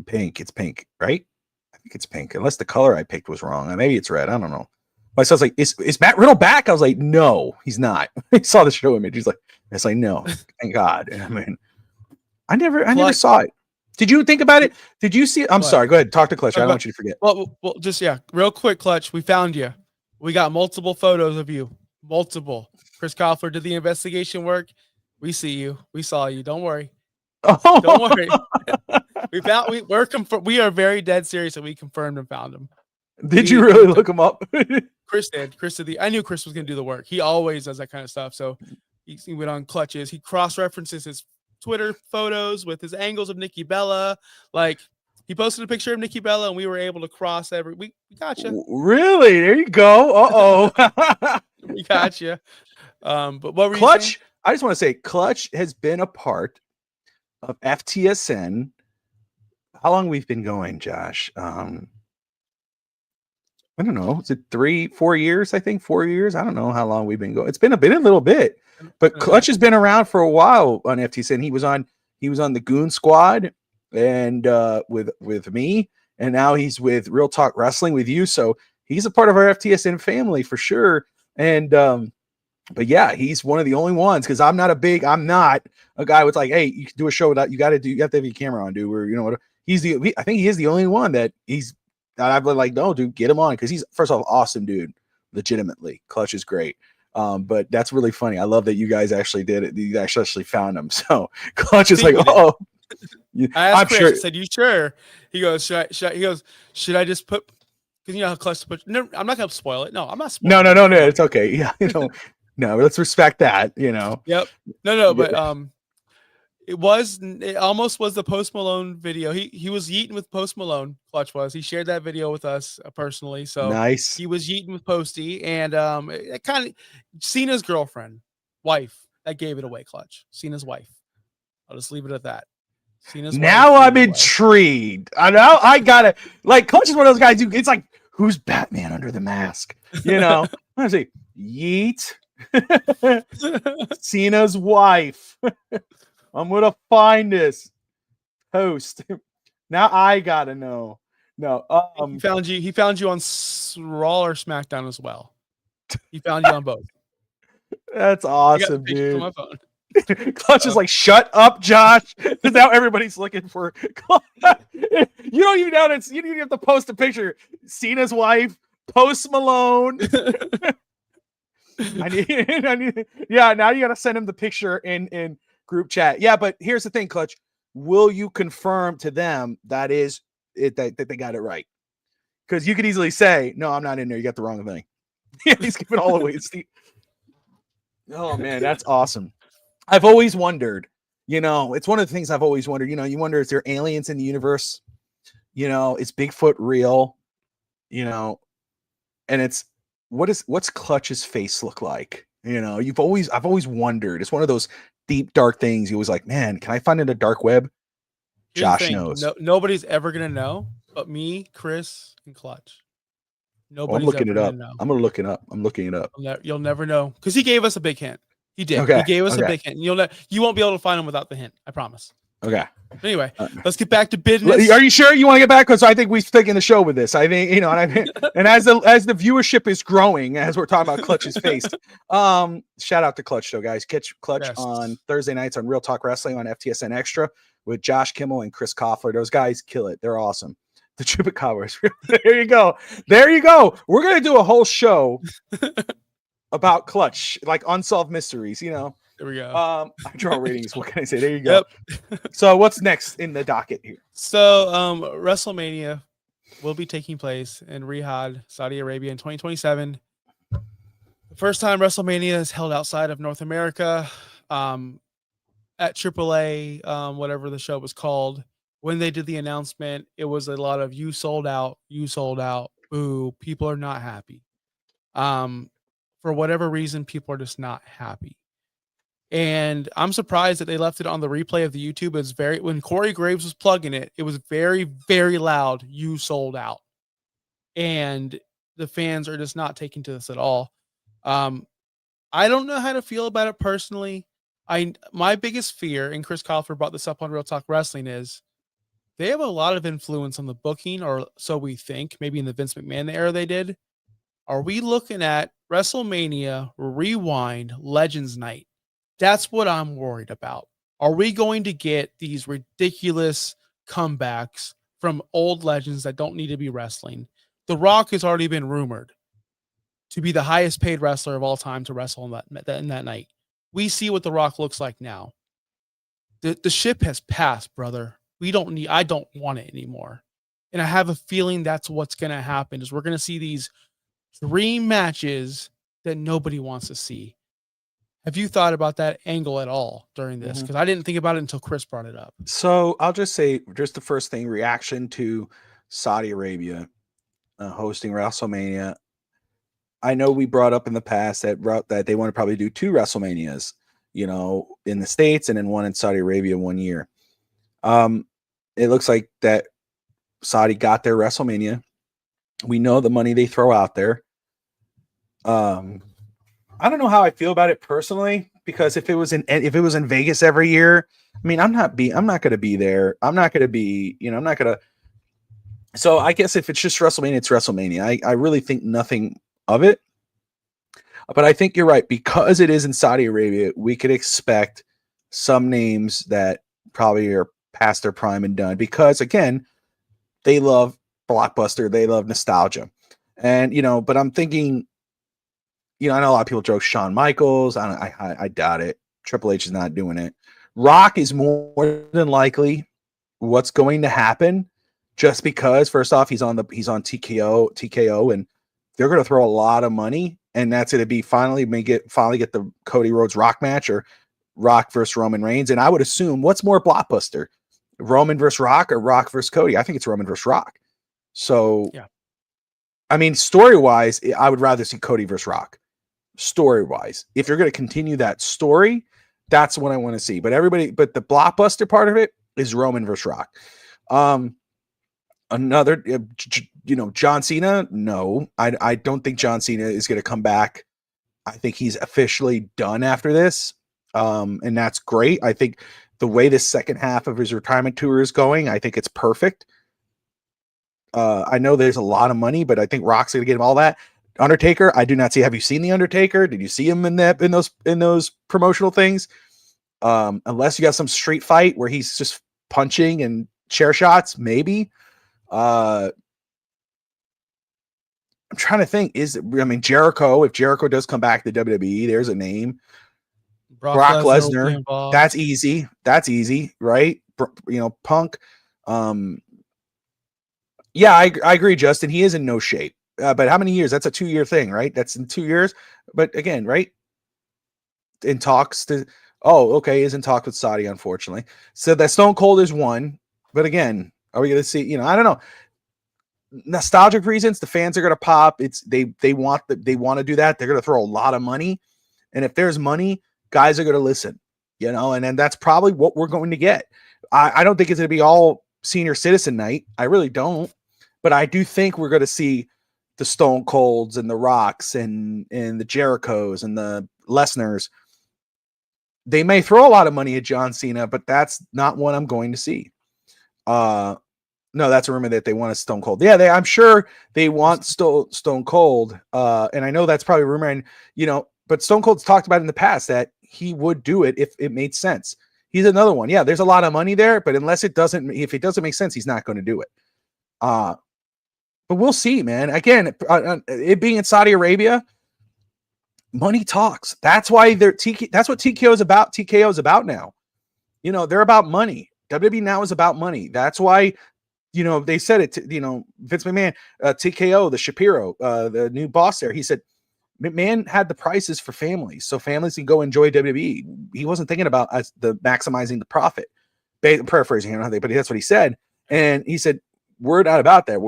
pink. It's pink, right? I think it's pink, unless the color I picked was wrong. Maybe it's red. I don't know. My son's like, is Matt Riddle back? I was like, no, he's not. He saw the show image. He's like, it's like, no, thank God. I mean, I never saw it. Did you think about it? Did you see it? I'm sorry. Go ahead. Talk to Clutch. I don't want you to forget. Well, just real quick, Clutch. We found you. We got multiple photos of you. Multiple. Chris Koffler did the investigation work. We see you. We saw you. Don't worry. Oh. Don't worry. We are very dead serious that we confirmed and found him. Did you really look him up? Chris did. I knew Chris was going to do the work. He always does that kind of stuff. So he went on Clutches. He cross-references his Twitter photos with his angles of Nikki Bella. Like, he posted a picture of Nikki Bella, and we were able to cross we got you. Really? There you go. We got you. But what were Clutch? You saying? I just want to say, Clutch has been a part of FTSN. How long we've been going, Josh? I don't know. Is it 3-4 years? I think 4 years. I don't know how long we've been going. It's been a little bit, but Clutch has been around for a while on FTSN. He was on the Goon Squad and with me, and now he's with Real Talk Wrestling with you. So he's a part of our FTSN family for sure. And but yeah, he's one of the only ones, because I'm not a guy with like, hey, you can do a show without you have to have your camera on, dude. Where I think he is the only one that I've been like, no, dude, get him on, because he's, first off, awesome dude, legitimately. Clutch is great. But that's really funny. I love that you guys actually did it. You actually found him. So Clutch is like, oh. I asked Chris, I said, you sure? He goes, should I just put, because you know how Clutch put, no, I'm not going to spoil it. No, I'm not spoiling it. No, it's okay. Yeah, no, let's respect that, Yep. No, but It almost was the Post Malone video. He was yeeting with Post Malone. Clutch was. He shared that video with us personally. So Nice. he was yeeting with Posty, and it kind of Cena's girlfriend, wife, that gave it away. Clutch. Cena's wife. I'll just leave it at that. Cena's Now wife I'm intrigued. I know I gotta like Clutch is one of those guys who it's like, who's Batman under the mask? You know, I say yeet. Cena's wife. I'm gonna find this post. Now I gotta know. No, he found you. He found you on Raw or SmackDown as well. He found you on both. That's awesome, dude. On my phone. Clutch is like, shut up, Josh. Because now everybody's looking for. You don't even know that. You don't even have to post a picture. Cena's wife, Post Malone. I need. Yeah, now you got to send him the picture in group chat. Yeah, but here's the thing, Clutch. Will you confirm to them that is it that they got it right? Because you could easily say, no, I'm not in there. You got the wrong thing. Yeah, he's giving all away. Oh man, that's awesome. I've always wondered, it's one of the things I've always wondered, you wonder, is there aliens in the universe? Is Bigfoot real? And what's Clutch's face look like? I've always wondered. It's one of those deep, dark things. You always like, man, can I find it in a dark web? Josh knows. Nobody's ever going to know but me, Chris, and Clutch. I'm looking it up. I'm going to look it up. I'm looking it up. You'll never know. Because he gave us a big hint. He did. Okay. He gave us a big hint. You won't be able to find him without the hint. I promise. Okay. Anyway, let's get back to business. Are you sure you want to get back? Because I think we're sticking the show with this. I think, and as the viewership is growing, as we're talking about Clutch's face, shout out to Clutch show, guys. Catch Clutch on Thursday nights on Real Talk Wrestling on FTSN Extra with Josh Kimmel and Chris Koffler. Those guys kill it. They're awesome. The Chupacabras. There you go. We're going to do a whole show about Clutch, like unsolved mysteries, There we go. I draw ratings. What can I say? There you go. Yep. So what's next in the docket here? So WrestleMania will be taking place in Riyadh, Saudi Arabia in 2027. The first time WrestleMania is held outside of North America, at AAA, whatever the show was called. When they did the announcement, it was a lot of you sold out, boo, people are not happy. For whatever reason, people are just not happy. And I'm surprised that they left it on the replay of the YouTube. It's when Corey Graves was plugging it, it was very, very loud. You sold out. And the fans are just not taking to this at all. I don't know how to feel about it personally. My biggest fear, and Chris Koffler brought this up on Real Talk Wrestling, is they have a lot of influence on the booking, or so we think. Maybe in the Vince McMahon era they did. Are we looking at WrestleMania Rewind Legends Night? That's what I'm worried about. Are we going to get these ridiculous comebacks from old legends that don't need to be wrestling? The Rock has already been rumored to be the highest paid wrestler of all time to wrestle in that night. We see what The Rock looks like now. The ship has passed, brother. I don't want it anymore. And I have a feeling that's what's going to happen, is we're going to see these dream matches that nobody wants to see. Have you thought about that angle at all during this? Because I didn't think about it until Chris brought it up. So I'll just say, just the first thing, reaction to Saudi Arabia hosting WrestleMania. I know we brought up in the past that they want to probably do 2 WrestleManias, in the States and then one in Saudi Arabia one year. It looks like that Saudi got their WrestleMania. We know the money they throw out there. I don't know how I feel about it personally, because if it was in Vegas every year, I mean, I'm not going to be there. I'm not going to be, I'm not going to. So I guess if it's just WrestleMania, it's WrestleMania. I really think nothing of it, but I think you're right, because it is in Saudi Arabia. We could expect some names that probably are past their prime and done, because again, they love blockbuster, they love nostalgia, and but I'm thinking, I know a lot of people joke Shawn Michaels. I doubt it. Triple H is not doing it. Rock is more than likely what's going to happen, just because first off, he's on TKO, and they're going to throw a lot of money, and that's going to be finally get the Cody Rhodes Rock match, or Rock versus Roman Reigns. And I would assume, what's more blockbuster, Roman versus Rock or Rock versus Cody? I think it's Roman versus Rock. So, Yeah. I mean, story-wise, I would rather see Cody versus Rock. Story-wise, if you're going to continue that story, that's what I want to see. But the blockbuster part of it is Roman versus Rock. Another, John Cena. No, I don't think John Cena is going to come back. I think he's officially done after this. And that's great. I think the way the second half of his retirement tour is going, I think it's perfect. I know there's a lot of money, but I think Rock's going to get him all that. Undertaker, I do not see. Have you seen the Undertaker? Did you see him in those promotional things? Unless you got some street fight where he's just punching and chair shots, maybe. I'm trying to think. Jericho? If Jericho does come back to WWE, there's a name. Brock Lesnar. That's easy. That's easy, right? Punk. Yeah, I agree, Justin. He is in no shape. But how many years? That's a 2-year thing, right? That's in 2 years. But again, right? In talks to, is in talk with Saudi, unfortunately. So that Stone Cold is one. But again, are we going to see, I don't know. Nostalgic reasons, the fans are going to pop. They want to do that. They're going to throw a lot of money. And if there's money, guys are going to listen, and then that's probably what we're going to get. I don't think it's going to be all senior citizen night. I really don't. But I do think we're going to see the Stone Colds and the Rocks and the Jerichos and the Lesners. They may throw a lot of money at John Cena, but that's not what I'm going to see. No, that's a rumor that they want a Stone Cold. Yeah, I'm sure they want Stone Cold. And I know that's probably a rumor. And, but Stone Cold's talked about in the past that he would do it if it made sense. He's another one. Yeah, there's a lot of money there, but if it doesn't make sense, he's not going to do it. But we'll see, man. Again, it being in Saudi Arabia, money talks. That's why that's what TKO is about. TKO is about now. They're about money. WWE now is about money. That's why, they said it. Vince McMahon, TKO, the Shapiro, the new boss there. He said McMahon had the prices for families, so families can go enjoy WWE. He wasn't thinking about the maximizing the profit. Paraphrasing, but that's what he said. And he said, we're not about that.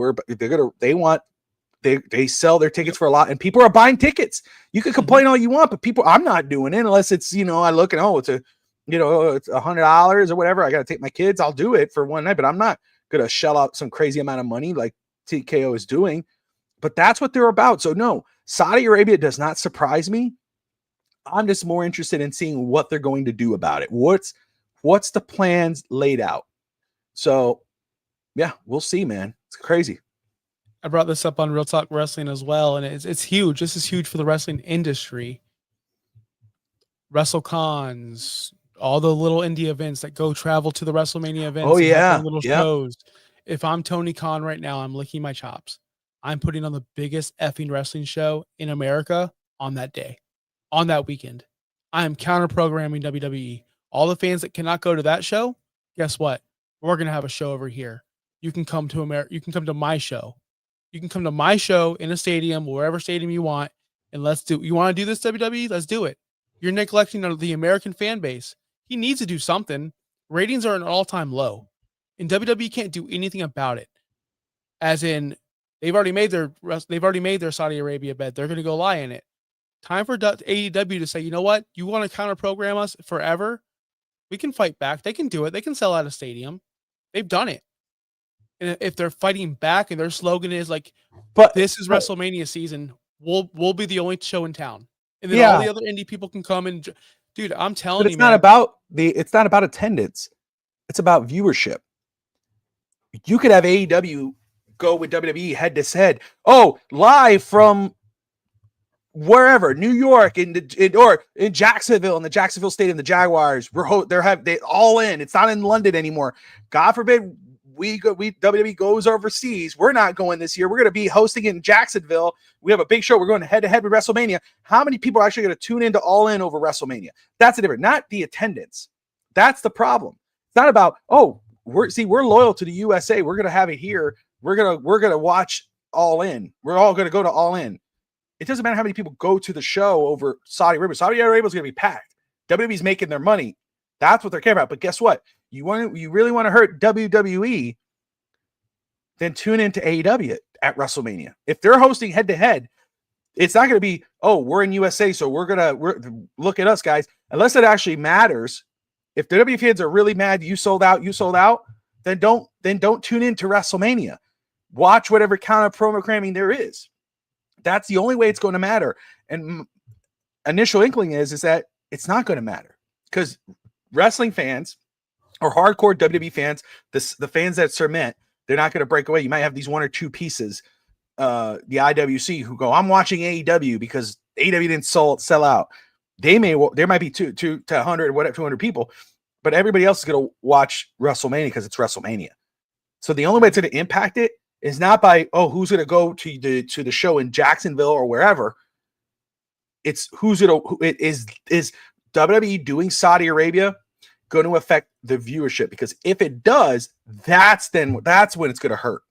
They sell their tickets for a lot, and people are buying tickets. You can complain all you want, but I'm not doing it unless it's, I look and, it's $100 or whatever. I got to take my kids. I'll do it for one night, but I'm not going to shell out some crazy amount of money like TKO is doing. But that's what they're about. So no, Saudi Arabia does not surprise me. I'm just more interested in seeing what they're going to do about it. What's the plans laid out? So yeah, we'll see, man. It's crazy. I brought this up on Real Talk Wrestling as well, and it's huge. This is huge for the wrestling industry. WrestleCons, all the little indie events that go travel to the WrestleMania events. Oh yeah, little shows. If I'm Tony Khan right now, I'm licking my chops. I'm putting on the biggest effing wrestling show in America on that day, on that weekend. I am counter programming WWE. All the fans that cannot go to that show, guess what? We're gonna have a show over here. You can come to America. You can come to my show. You can come to my show in a stadium, wherever stadium you want, and let's do. You want to do this, WWE? Let's do it. You're neglecting the American fan base. He needs to do something. Ratings are at an all-time low, and WWE can't do anything about it. As in, they've already made their Saudi Arabia bed. They're going to go lie in it. Time for AEW to say, you know what? You want to counter program us forever? We can fight back. They can do it. They can sell out a stadium. They've done it. And if they're fighting back and their slogan is like, this is WrestleMania season, we'll be the only show in town. And then all the other indie people can come and, dude, I'm telling you, it's not about attendance. It's about viewership. You could have AEW go with WWE head to head. Oh, live from wherever, New York or in Jacksonville, in the Jacksonville Stadium, the Jaguars. They all in. It's not in London anymore. God forbid WWE goes overseas. We're not going this year. We're going to be hosting it in Jacksonville. We have a big show. We're going head to head with WrestleMania. How many people are actually going to tune into All In over WrestleMania? That's the difference, not the attendance. That's the problem. It's not about, we're loyal to the USA. We're going to have it here. We're going to watch All In. We're all going to go to All In. It doesn't matter how many people go to the show over Saudi Arabia. Saudi Arabia is going to be packed. WWE's making their money. That's what they're caring about. But guess what? You really want to hurt WWE, then tune into AEW at WrestleMania. If they're hosting head to head, it's not going to be, oh, we're in USA, so we're look at us, guys. Unless it actually matters. If the WWE fans are really mad, you sold out, then don't tune in to WrestleMania. Watch whatever kind of programming there is. That's the only way it's going to matter. And initial inkling is that it's not going to matter because wrestling fans or hardcore WWE fans, the fans that cement, they're not going to break away. You might have these one or two pieces, the IWC, who go, I'm watching AEW because AEW didn't sell out. There might be two to 100, whatever, 200 people, but everybody else is going to watch WrestleMania because it's WrestleMania. So the only way it's going to impact it is not by, who's going to go to the show in Jacksonville or wherever. It's is WWE doing Saudi Arabia going to affect the viewership? Because if it does, that's when it's going to hurt,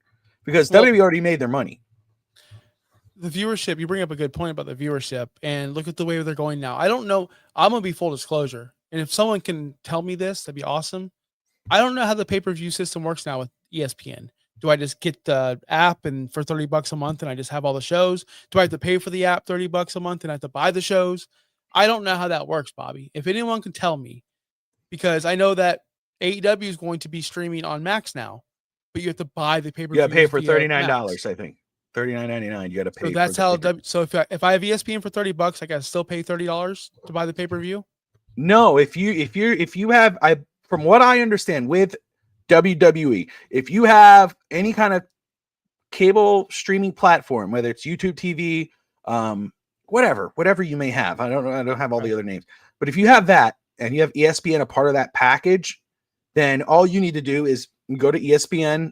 because WWE already made their money. The viewership, you bring up a good point about the viewership, and look at the way they're going now. I don't know. I'm going to be full disclosure. And if someone can tell me this, that'd be awesome. I don't know how the pay-per-view system works now with ESPN. Do I just get the app and for $30 a month and I just have all the shows? Do I have to pay for the app $30 a month and I have to buy the shows? I don't know how that works, Bobby. If anyone can tell me, because I know that AEW is going to be streaming on Max now, but you have to buy the pay-per-view. You got to pay for $39, I think. $39.99. You got to pay. So that's how. So if I have ESPN for $30, I got to still pay $30 to buy the pay-per-view. No, if you have, from what I understand with WWE, if you have any kind of cable streaming platform, whether it's YouTube TV, whatever you may have, I don't have all the other names, but if you have that and you have ESPN a part of that package, then all you need to do is go to ESPN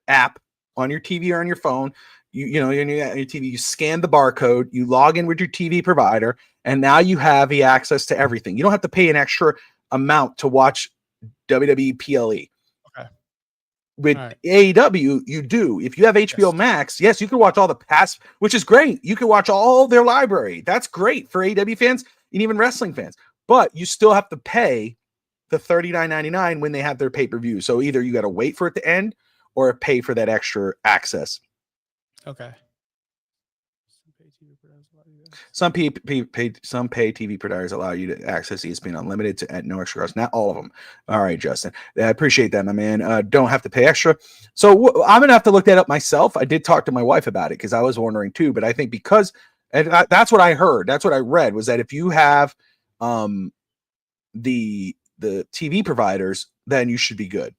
app on your TV or on your phone. You know, your TV, you scan the barcode, you log in with your TV provider, and now you have the access to everything. You don't have to pay an extra amount to watch WWE PLE. Okay. With AEW, you do. If you have HBO Max, yes, you can watch all the past, which is great. You can watch all their library. That's great for AEW fans and even wrestling fans. But you still have to pay the $39.99 when they have their pay-per-view. So either you got to wait for it to end or pay for that extra access. Okay. Some pay TV providers allow you to access ESPN Unlimited at no extra cost. Not all of them. All right, Justin. I appreciate that, my man. Don't have to pay extra. So I'm going to have to look that up myself. I did talk to my wife about it because I was wondering too, but I think because that's what I heard. That's what I read, was that if you have the TV providers, then you should be good.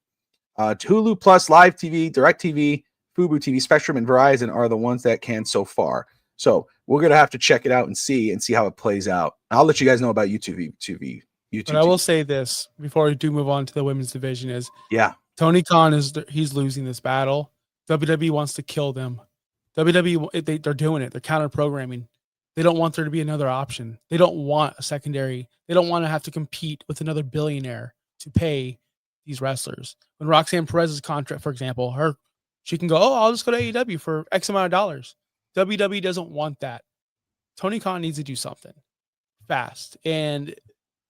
Hulu Plus, Live TV, Direct TV, Fubo TV, Spectrum, and Verizon are the ones that can so far. So we're going to have to check it out and see how it plays out. I'll let you guys know about YouTube. But I will say this before we do move on to the women's division is, Tony Khan he's losing this battle. WWE wants to kill them. WWE, they're doing it. They're counter programming. They don't want there to be another option. They don't want a secondary. They don't want to have to compete with another billionaire to pay these wrestlers. When Roxanne Perez's contract, for example, she can go, I'll just go to AEW for X amount of dollars. WWE doesn't want that. Tony Khan needs to do something fast, and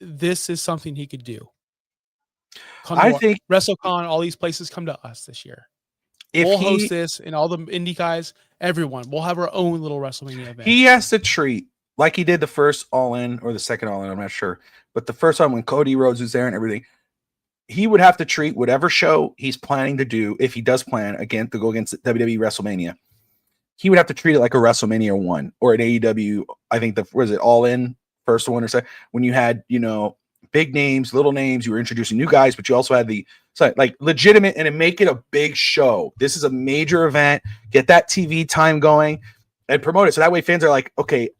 this is something he could do. I think WrestleCon, all these places come to us this year. We'll host this, and all the indie guys, everyone. We'll have our own little WrestleMania event. He has to treat like he did the first All In or the second All In. I'm not sure, but the first one when Cody Rhodes was there and everything, he would have to treat whatever show he's planning to do, if he does plan again to go against WWE WrestleMania. He would have to treat it like a WrestleMania 1 or an AEW. I think All In first one or second, when you had, big names, little names, you were introducing new guys, but you also had legitimate, and make it a big show. This is a major event. Get that TV time going and promote it. So that way fans are like, okay,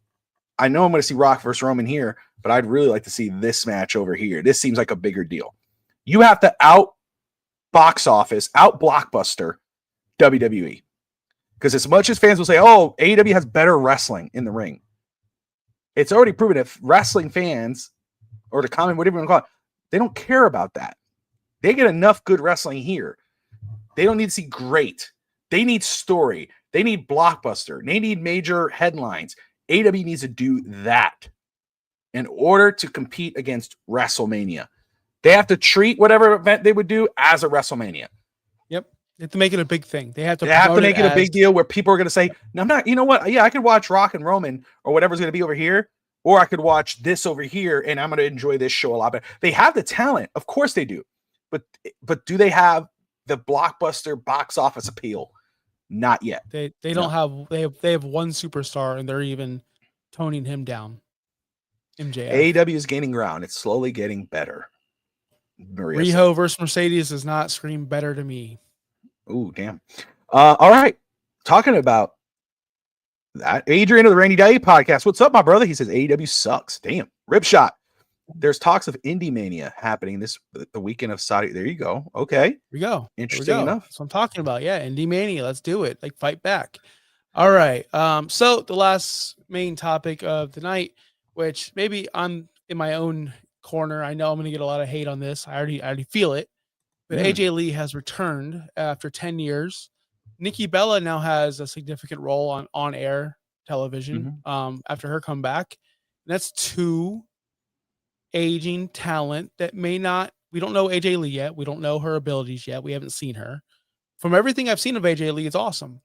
I know I'm going to see Rock versus Roman here, but I'd really like to see this match over here. This seems like a bigger deal. You have to out box office, out blockbuster WWE. Because as much as fans will say, AEW has better wrestling in the ring, it's already proven if wrestling fans, or the common, whatever you want to call it, they don't care about that. They get enough good wrestling here. They don't need to see great. They need story. They need blockbuster. They need major headlines. AEW needs to do that. in order to compete against WrestleMania. They have to treat whatever event they would do as a WrestleMania. Yep. They have to make it a big thing. They have to make it a big deal where people are going to say, no, I'm not, you know what? Yeah, I could watch Rock and Roman or whatever's going to be over here, or I could watch this over here and I'm going to enjoy this show a lot better. They have the talent. Of course they do. But do they have the blockbuster box office appeal? Not yet. They don't have they have one superstar and they're even toning him down. MJF. AEW is gaining ground. It's slowly getting better. Riho versus Mercedes does not scream better to me. Ooh, damn. All right. Talking about that, Adrian of the Rainy Day podcast. What's up, my brother? He says AEW sucks. Damn. Rip shot. There's talks of Indie Mania happening the weekend of Saudi. There you go. Okay. Here we go. Interesting enough. That's what I'm talking about. Yeah, Indie Mania. Let's do it. Like, fight back. All right. So the last main topic of the night, which maybe I'm in my own corner. I know I'm going to get a lot of hate on this. I already feel it. But AJ Lee has returned after 10 years. Nikki Bella now has a significant role on air television after her comeback. And that's two aging talent that we don't know AJ Lee yet. We don't know her abilities yet. We haven't seen her. From everything I've seen of AJ Lee, it's awesome.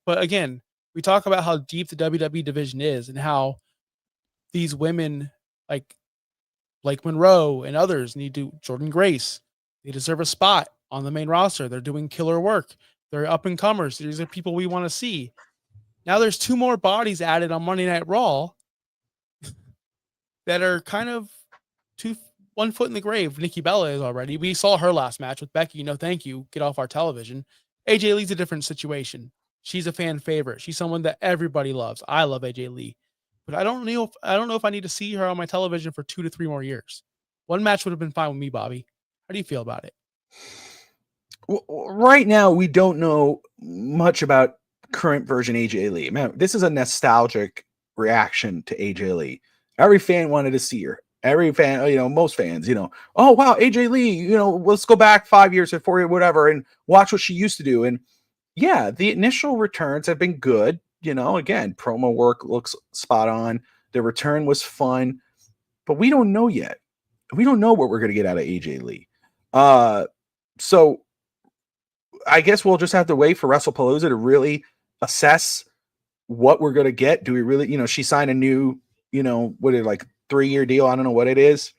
But again, we talk about how deep the WWE division is and how these women like Blake Monroe and others Jordan Grace, they deserve a spot on the main roster. They're doing killer work. They're up and comers. These are people we want to see. Now there's two more bodies added on Monday Night Raw that are kind of one foot in the grave. Nikki Bella is already. We saw her last match with Becky. No, thank you. Get off our television. AJ Lee's a different situation. She's a fan favorite. She's someone that everybody loves. I love AJ Lee, but I don't know if I need to see her on my television for 2 to 3 more years. One match would have been fine with me, Bobby. How do you feel about it? Well, right now, we don't know much about current version AJ Lee. Man, this is a nostalgic reaction to AJ Lee. Every fan wanted to see her. Every fan, most fans, oh, wow, AJ Lee, let's go back 5 years or 4 years, whatever, and watch what she used to do. And yeah, the initial returns have been good. Again, promo work looks spot on. The return was fun, but we don't know yet. We don't know what we're going to get out of AJ Lee. So I guess we'll just have to wait for WrestlePalooza to really assess what we're going to get. Do we really, she signed a new, what is it, like 3-year deal? I don't know what it is.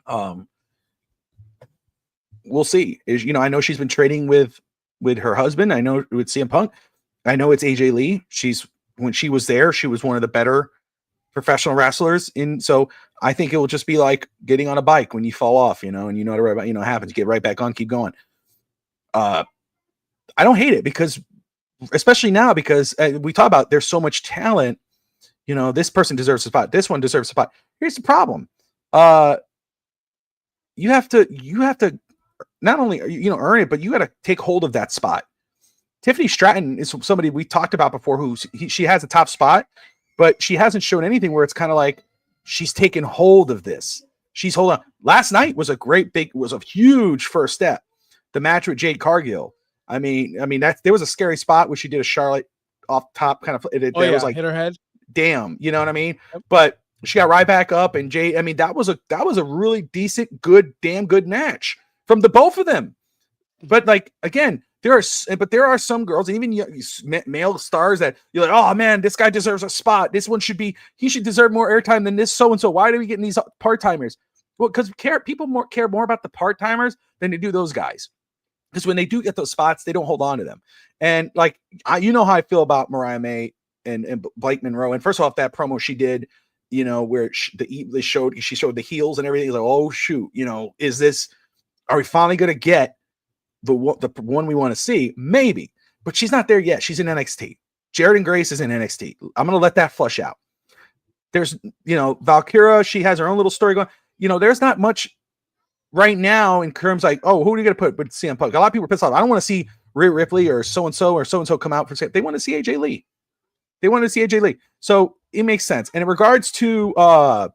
We'll see. I know she's been trading with her husband. I know with CM Punk. I know it's AJ Lee. When she was there, she was one of the better professional wrestlers. So I think it will just be like getting on a bike when you fall off, and what happens. Get right back on, keep going. I don't hate it because, especially now, because we talk about there's so much talent. This person deserves a spot. This one deserves a spot. Here's the problem. You have to not only earn it, but you got to take hold of that spot. Tiffany Stratton is somebody we talked about before she has a top spot, but she hasn't shown anything where it's kind of like she's taken hold of this. She's holding on. Last night was a huge first step. The match with Jade Cargill. I mean there was a scary spot where she did a Charlotte off top kind of. It was like hit her head. Damn, you know what I mean? Yep. But she got right back up, and Jade. I mean, that was a really decent, damn good match from the both of them. But like again, there are some girls, even male stars, that you're like, oh man, this guy deserves a spot. This one he should deserve more airtime than this so and so. Why are we getting these part timers? Well, because people care more about the part timers than they do those guys. Because when they do get those spots, they don't hold on to them. And like how I feel about Mariah May and Blake Monroe. And first off, that promo she did, where she showed the heels and everything. Like, oh shoot, are we finally going to get the one we want to see? Maybe, but she's not there yet. She's in NXT. Jared and Grace is in NXT. I'm going to let that flush out. There's, Valkyra, she has her own little story going. There's not much right now in terms like, oh, who are you going to put with CM Punk? A lot of people are pissed off. I don't want to see Rhea Ripley or so-and-so come out for. They want to see AJ Lee. So it makes sense. And in regards to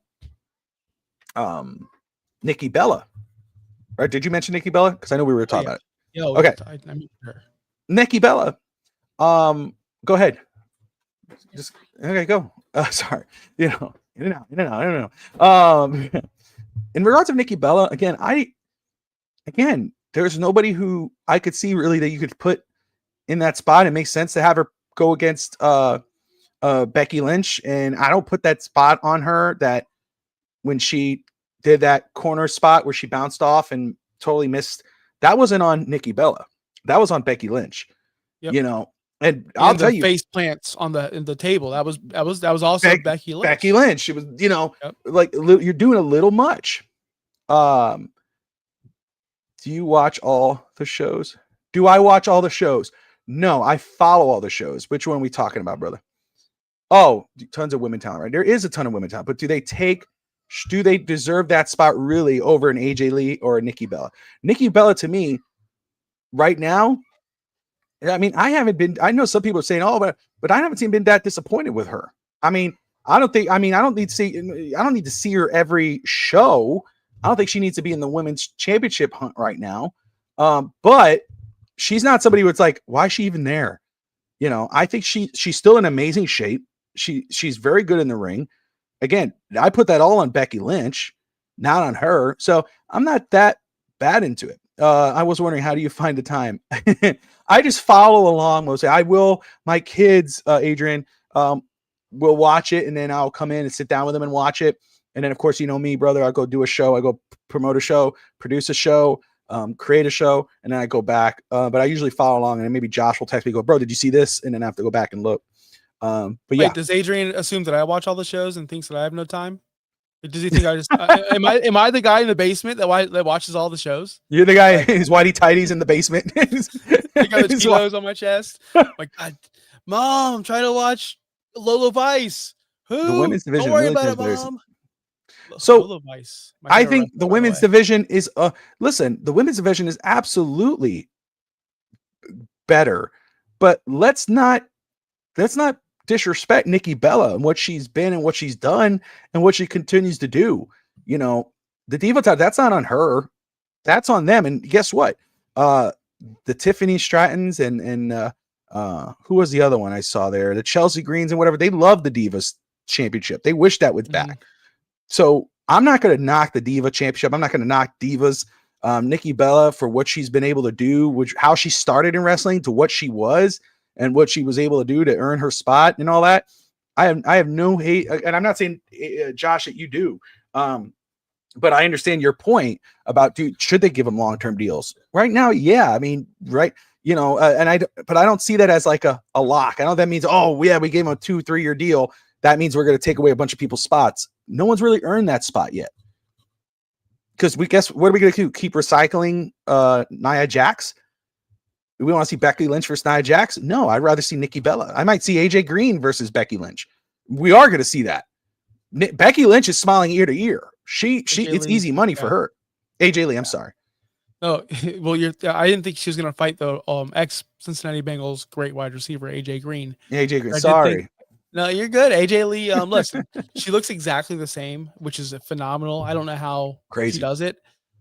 Nikki Bella, right? Did you mention Nikki Bella? Because I know we were talking about it. Yeah, okay. I mean her. Nikki Bella. Go ahead. Okay, go. Sorry. In and out, in and out, in and out. In regards of Nikki Bella, again, there's nobody who I could see really that you could put in that spot. It makes sense to have her go against Becky Lynch, and I don't put that spot on her that when she did that corner spot where she bounced off and totally missed. That wasn't on Nikki Bella. That was on Becky Lynch. Yep. You know, and I'll tell you, face plants on the table. That was also Becky Lynch. Becky Lynch. It was, Yep. like you're doing a little much. Do you watch all the shows? Do I watch all the shows? No, I follow all the shows. Which one are we talking about, brother? Oh, tons of women talent, right? There is a ton of women talent, but do they deserve that spot really over an AJ Lee or a Nikki Bella? Nikki Bella, to me, right now, I mean, I know some people are saying, oh, but I haven't been that disappointed with her. I mean, I don't need to see her every show. I don't think she needs to be in the women's championship hunt right now. But she's not somebody who it's like, why is she even there? I think she's still in amazing shape. She's very good in the ring. Again, I put that all on Becky Lynch, not on her. So I'm not that bad into it. I was wondering, how do you find the time? I just follow along mostly. My kids, Adrian, will watch it, and then I'll come in and sit down with them and watch it. And then, of course, me, brother, I'll go do a show. I go promote a show, produce a show, create a show, and then I go back. But I usually follow along, and then maybe Josh will text me, go, bro, did you see this? And then I have to go back and look. But yeah. Wait, does Adrian assume that I watch all the shows and thinks that I have no time? Does he think I just am I the guy in the basement that watches all the shows? You're the guy in his whitey tighties in the basement. I got the kilos on my chest. Like, Mom, I'm trying to watch Lola Vice. Who? The women's division. Don't worry about it, Mom. So Lola Vice. I think the women's division is listen, the women's division is absolutely better, but let's not disrespect Nikki Bella and what she's been and what she's done and what she continues to do. The Diva title, that's not on her. That's on them. And guess what? The Tiffany Strattons and who was the other one I saw there? The Chelsea Greens and whatever. They love the Divas Championship. They wish that was back. So I'm not going to knock the Diva Championship. I'm not going to knock Divas. Nikki Bella for what she's been able to do, how she started in wrestling to what she was and what she was able to do to earn her spot and all that. I have no hate, and I'm not saying, Josh, that you do, but I understand your point about, dude, should they give them long-term deals right now? Yeah, I mean, right, but I don't see that as like a lock. I know that means, oh yeah, we gave them a 2-3 year deal. That means we're going to take away a bunch of people's spots. No one's really earned that spot yet. Because what are we going to do? Keep recycling Nia Jax? Do we want to see Becky Lynch versus Nia Jax? No, I'd rather see Nikki Bella. I might see AJ Green versus Becky Lynch. We are going to see that. Becky Lynch is smiling ear to ear. It's easy money for her. AJ Lee, I'm sorry. No, well, I didn't think she was going to fight the ex Cincinnati Bengals great wide receiver AJ Green. AJ Green, sorry. No, you're good. AJ Lee, listen, she looks exactly the same, which is phenomenal. I don't know how crazy she does it.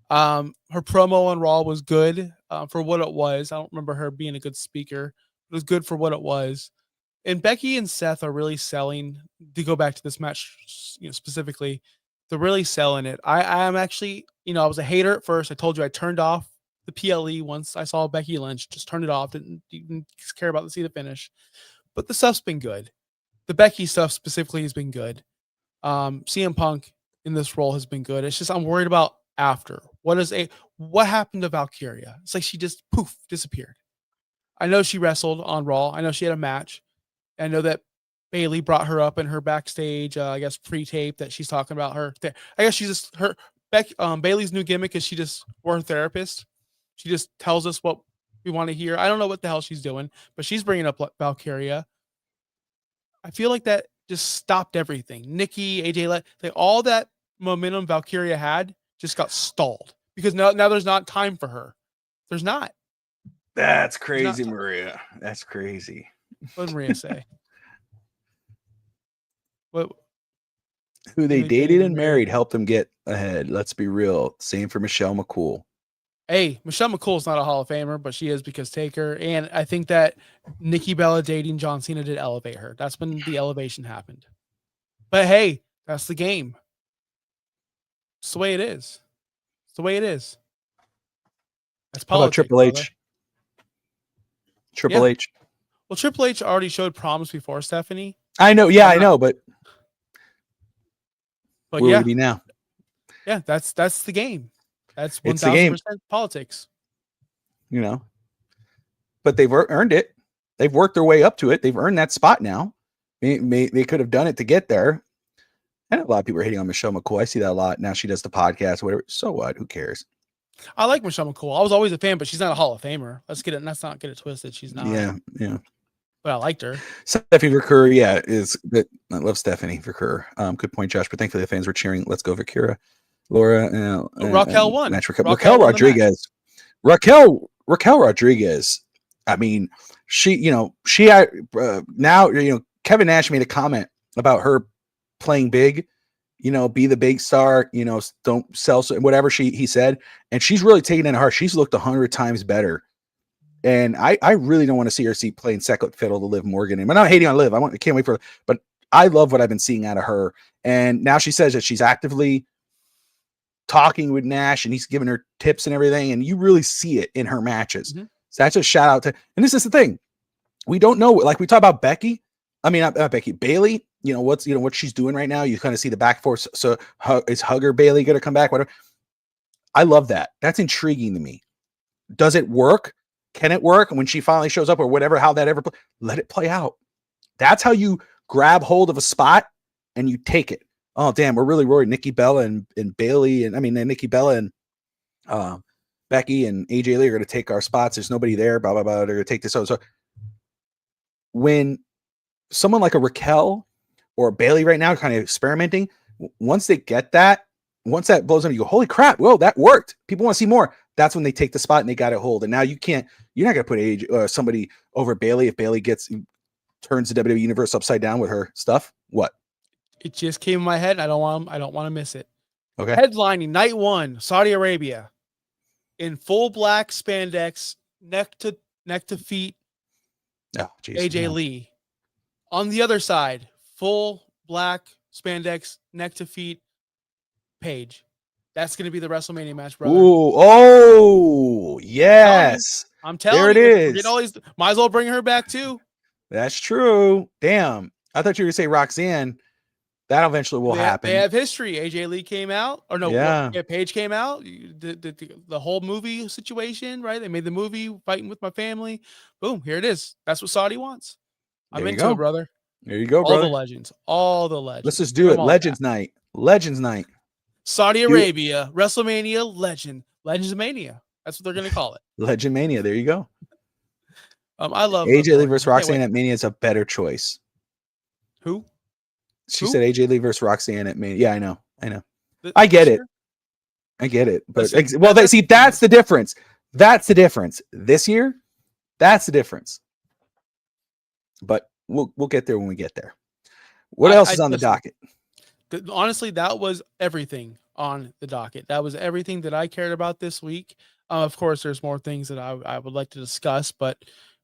Her promo on Raw was good for what it was. I don't remember her being a good speaker. It was good for what it was. And Becky and Seth are really selling, to go back to this match, specifically, they're really selling it. I am actually, I was a hater at first. I told you I turned off the PLE once I saw Becky Lynch, just turned it off. Didn't care about the finish. But the stuff's been good. The Becky stuff specifically has been good. CM Punk in this role has been good. It's just I'm worried about after. What happened to Valkyria? It's like she just disappeared. I know she wrestled on Raw. I know she had a match. I know that Bayley brought her up in her backstage, I guess pre-tape that she's talking about her. I guess she's just Bayley's new gimmick is we're her therapist. She just tells us what we want to hear. I don't know what the hell she's doing, but she's bringing up Valkyria. I feel like that just stopped everything. Nikki, AJ, all that momentum Valkyria had just got stalled because now there's not time for her. There's not. That's crazy, Maria. That's crazy. What did Maria say? What? Who they dated and married helped them get ahead. Let's be real. Same for Michelle McCool. Hey, Michelle McCool's not a Hall of Famer, but she is because Taker. And I think that Nikki Bella dating John Cena did elevate her. That's when the elevation happened. But hey, That's the game. It's the way it is. It's the way it is. That's How about politics, Triple brother. H? Triple Yeah. H. Well, Triple H already showed promise before Stephanie. I know. Yeah, I know. But But where would yeah, he be now? yeah, that's the game. That's It's the game. 1000% politics. You know. But they've earned it. They've worked their way up to it. They've earned that spot now. They could have done it to get there. And a lot of people are hating on Michelle McCool. I see that a lot. Now she does the podcast, whatever. So what? Who cares? I like Michelle McCool. I was always a fan, but she's not a Hall of Famer. Let's not get it twisted. She's not. Yeah. But I liked her. Stephanie Vercur, yeah, is good. I love Stephanie Vercur. Good point, Josh. But thankfully the fans were cheering. Let's go, Vercura. Laura, Raquel won. Raquel Rodriguez. Raquel Rodriguez. I mean, she had now, Kevin Nash made a comment about her playing big, be the big star, don't sell whatever he said. And she's really taken it in heart. She's looked 100 times better. And I really don't want to see her playing second fiddle to Liv Morgan. And I'm not hating on Liv. I can't wait for her. But I love what I've been seeing out of her. And now she says that she's actively talking with Nash and he's giving her tips and everything. And you really see it in her matches. Mm-hmm. So that's a shout out to, and this is the thing. We don't know, like we talk about Becky. I mean, not Becky, Bailey, what she's doing right now. You kind of see the back and forth. So is Hugger Bailey going to come back? Whatever. I love that. That's intriguing to me. Does it work? Can it work? And when she finally shows up or whatever, how that ever, let it play out. That's how you grab hold of a spot and you take it. Oh, damn. We're really worried. Nikki Bella and Bailey. And Nikki Bella and Becky and AJ Lee are going to take our spots. There's nobody there. Blah, blah, blah. They're going to take this over. So when someone like a Raquel or a Bailey right now kind of experimenting, once they get that, once that blows on, you go, holy crap, whoa, that worked. People want to see more. That's when they take the spot and they got it hold. And now you're not going to put somebody over Bailey if Bailey turns the WWE universe upside down with her stuff. What? It just came in my head. And I don't want to miss it. Okay. Headlining night 1, Saudi Arabia, in full black spandex, neck to feet. Oh, geez, AJ Lee. On the other side, full black spandex, neck to feet, Paige. That's going to be the WrestleMania match, brother. Ooh, oh, yes. I'm telling you. There it is. Might as well bring her back too. That's true. Damn. I thought you were going to say Roxanne. That eventually will happen. They have history. AJ Lee came out. Or no, yeah. Paige came out. The whole movie situation, right? They made the movie Fighting With My Family. Boom, here it is. That's what Saudi wants. I'm into it, brother. There you go, brother. All the legends. Let's just do it. Legends night. Saudi Arabia, WrestleMania, Legends Mania. That's what they're going to call it. Legend Mania. There you go. I love AJ Lee versus Roxanne at Mania is a better choice. Who? She said AJ Lee versus Roxanne at Mania. Yeah, I know. I get it. But that's the difference. That's the difference. This year, that's the difference. But we'll get there when we get there. What else is on the docket? Honestly, that was everything on the docket. That was everything that I cared about this week. Of course, there's more things that I would like to discuss, but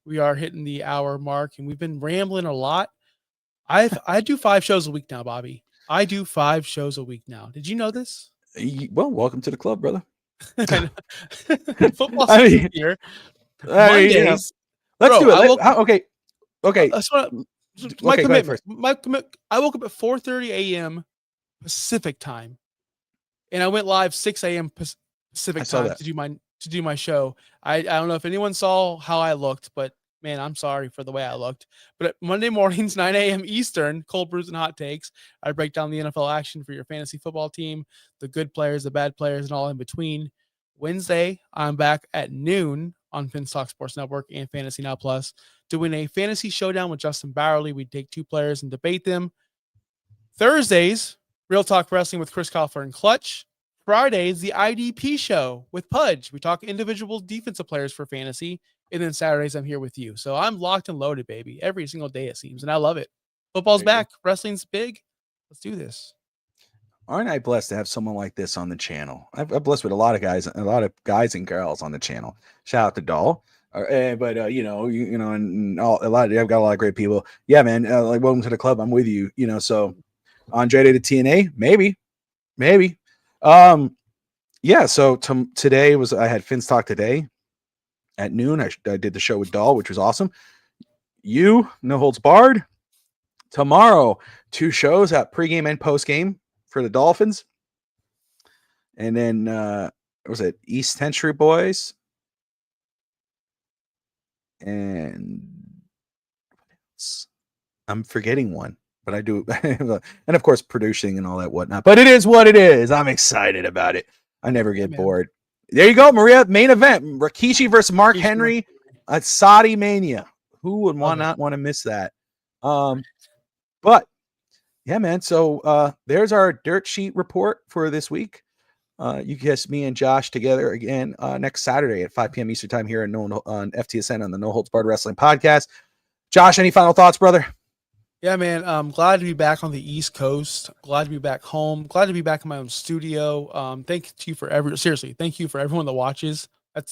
we are hitting the hour mark and we've been rambling a lot. I do 5 shows a week now, Bobby. I do 5 shows a week now. Did you know this? Well, welcome to the club, brother. Football season here. Mondays. Let's do it. Okay. My commitment. I woke up at 4:30 a.m. Pacific time, and I went live 6 a.m. Pacific time to do my show. I don't know if anyone saw how I looked, but man, I'm sorry for the way I looked. But Monday mornings, 9 a.m. Eastern, cold brews and hot takes. I break down the NFL action for your fantasy football team, the good players, the bad players, and all in between. Wednesday, I'm back at noon on Finstock Sports Network and Fantasy Now Plus, doing a fantasy showdown with Justin Bowerly. We take 2 players and debate them. Thursdays, Real Talk Wrestling with Chris Koffler and Clutch. Fridays, the IDP show with Pudge. We talk individual defensive players for fantasy. And then Saturdays, I'm here with you. So I'm locked and loaded, baby. Every single day, it seems. And I love it. Football's back. Wrestling's big. Let's do this. Aren't I blessed to have someone like this on the channel? I'm blessed with a lot of guys and girls on the channel. Shout out to Doll. And I've got a lot of great people. Yeah, man. Like, welcome to the club. I'm with you. So Andrade to TNA, maybe. Yeah. So today I had Finn's Talk today at noon. I did the show with Dahl, which was awesome. You No Holds Barred tomorrow. 2 shows at pregame and postgame for the Dolphins, and then was it East Century Boys and I'm forgetting one, but I do. And of course, producing and all that whatnot. But it is what it is. I'm excited about it. I never get bored. There you go, Maria. Main event: Rikishi versus Mark Henry at Saudi Mania. Who would not want to miss that? But yeah, man. So there's our dirt sheet report for this week. You guess me and Josh together again next Saturday at 5 p.m. Eastern time here on FTSN on the No Holds Barred Wrestling Podcast. Josh, any final thoughts, brother? Yeah, man. I'm glad to be back on the East Coast. Glad to be back home. Glad to be back in my own studio. Thank you for thank you for everyone that watches.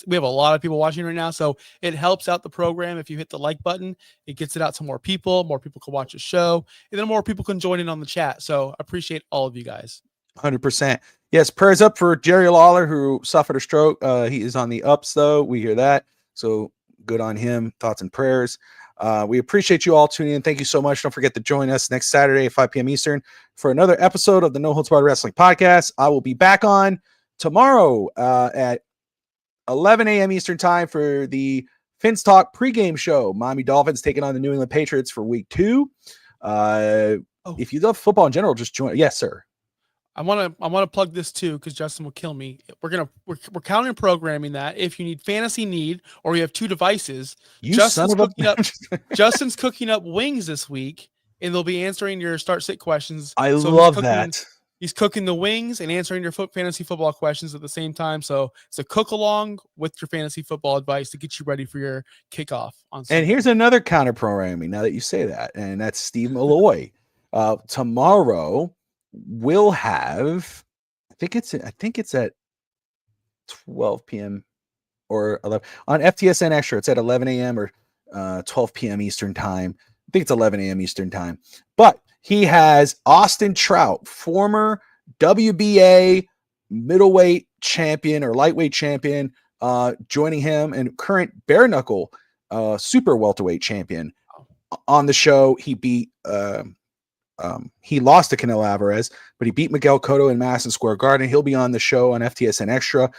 We have a lot of people watching right now, so it helps out the program if you hit the like button. It gets it out to more people. More people can watch the show, and then more people can join in on the chat. So I appreciate all of you guys. 100%. Yes, prayers up for Jerry Lawler, who suffered a stroke. He is on the ups, though. We hear that. So good on him. Thoughts and prayers. We appreciate you all tuning in. Thank you so much. Don't forget to join us next Saturday at 5 p.m. Eastern for another episode of the No Holds Barred Wrestling Podcast. I will be back on tomorrow at 11 a.m. Eastern time for the Finn's Talk pregame show. Miami Dolphins taking on the New England Patriots for week 2. If you love football in general, just join. Yes, sir. I want to plug this too because Justin will kill me. We're counting programming that if you need fantasy or you have 2 devices, Justin's cooking up wings this week, and they'll be answering your start-sit questions. I love that. He's cooking the wings and answering your fantasy football questions at the same time. So it's a cook along with your fantasy football advice to get you ready for your kickoff on Sunday. And here's another counter programming now that you say that, and that's Steve Malloy. Tomorrow we'll have, I think it's at 12 p.m. or 11 on FTSN Extra. It's at 11 a.m. or 12 p.m. Eastern time. I think it's 11 a.m. Eastern time. But he has Austin Trout, former WBA middleweight champion or lightweight champion, joining him, and current bare knuckle super welterweight champion on the show. He beat he lost to Canelo Alvarez, but he beat Miguel Cotto in Madison Square Garden. He'll be on the show on FTSN Extra,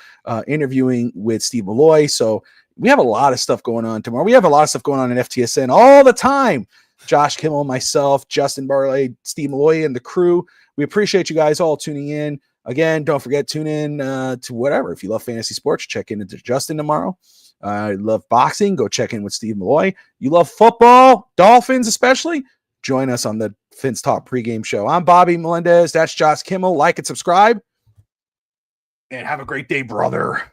interviewing with Steve Malloy. So we have a lot of stuff going on tomorrow. We have a lot of stuff going on in FTSN all the time. Josh Kimmel, myself, Justin Barley, Steve Malloy, and the crew. We appreciate you guys all tuning in. Again, don't forget, tune in to whatever. If you love fantasy sports, check in to Justin tomorrow. Love boxing, go check in with Steve Malloy. You love football, Dolphins especially, join us on the Finn's Talk pregame show. I'm Bobby Melendez. That's Josh Kimmel. Like and subscribe. And have a great day, brother.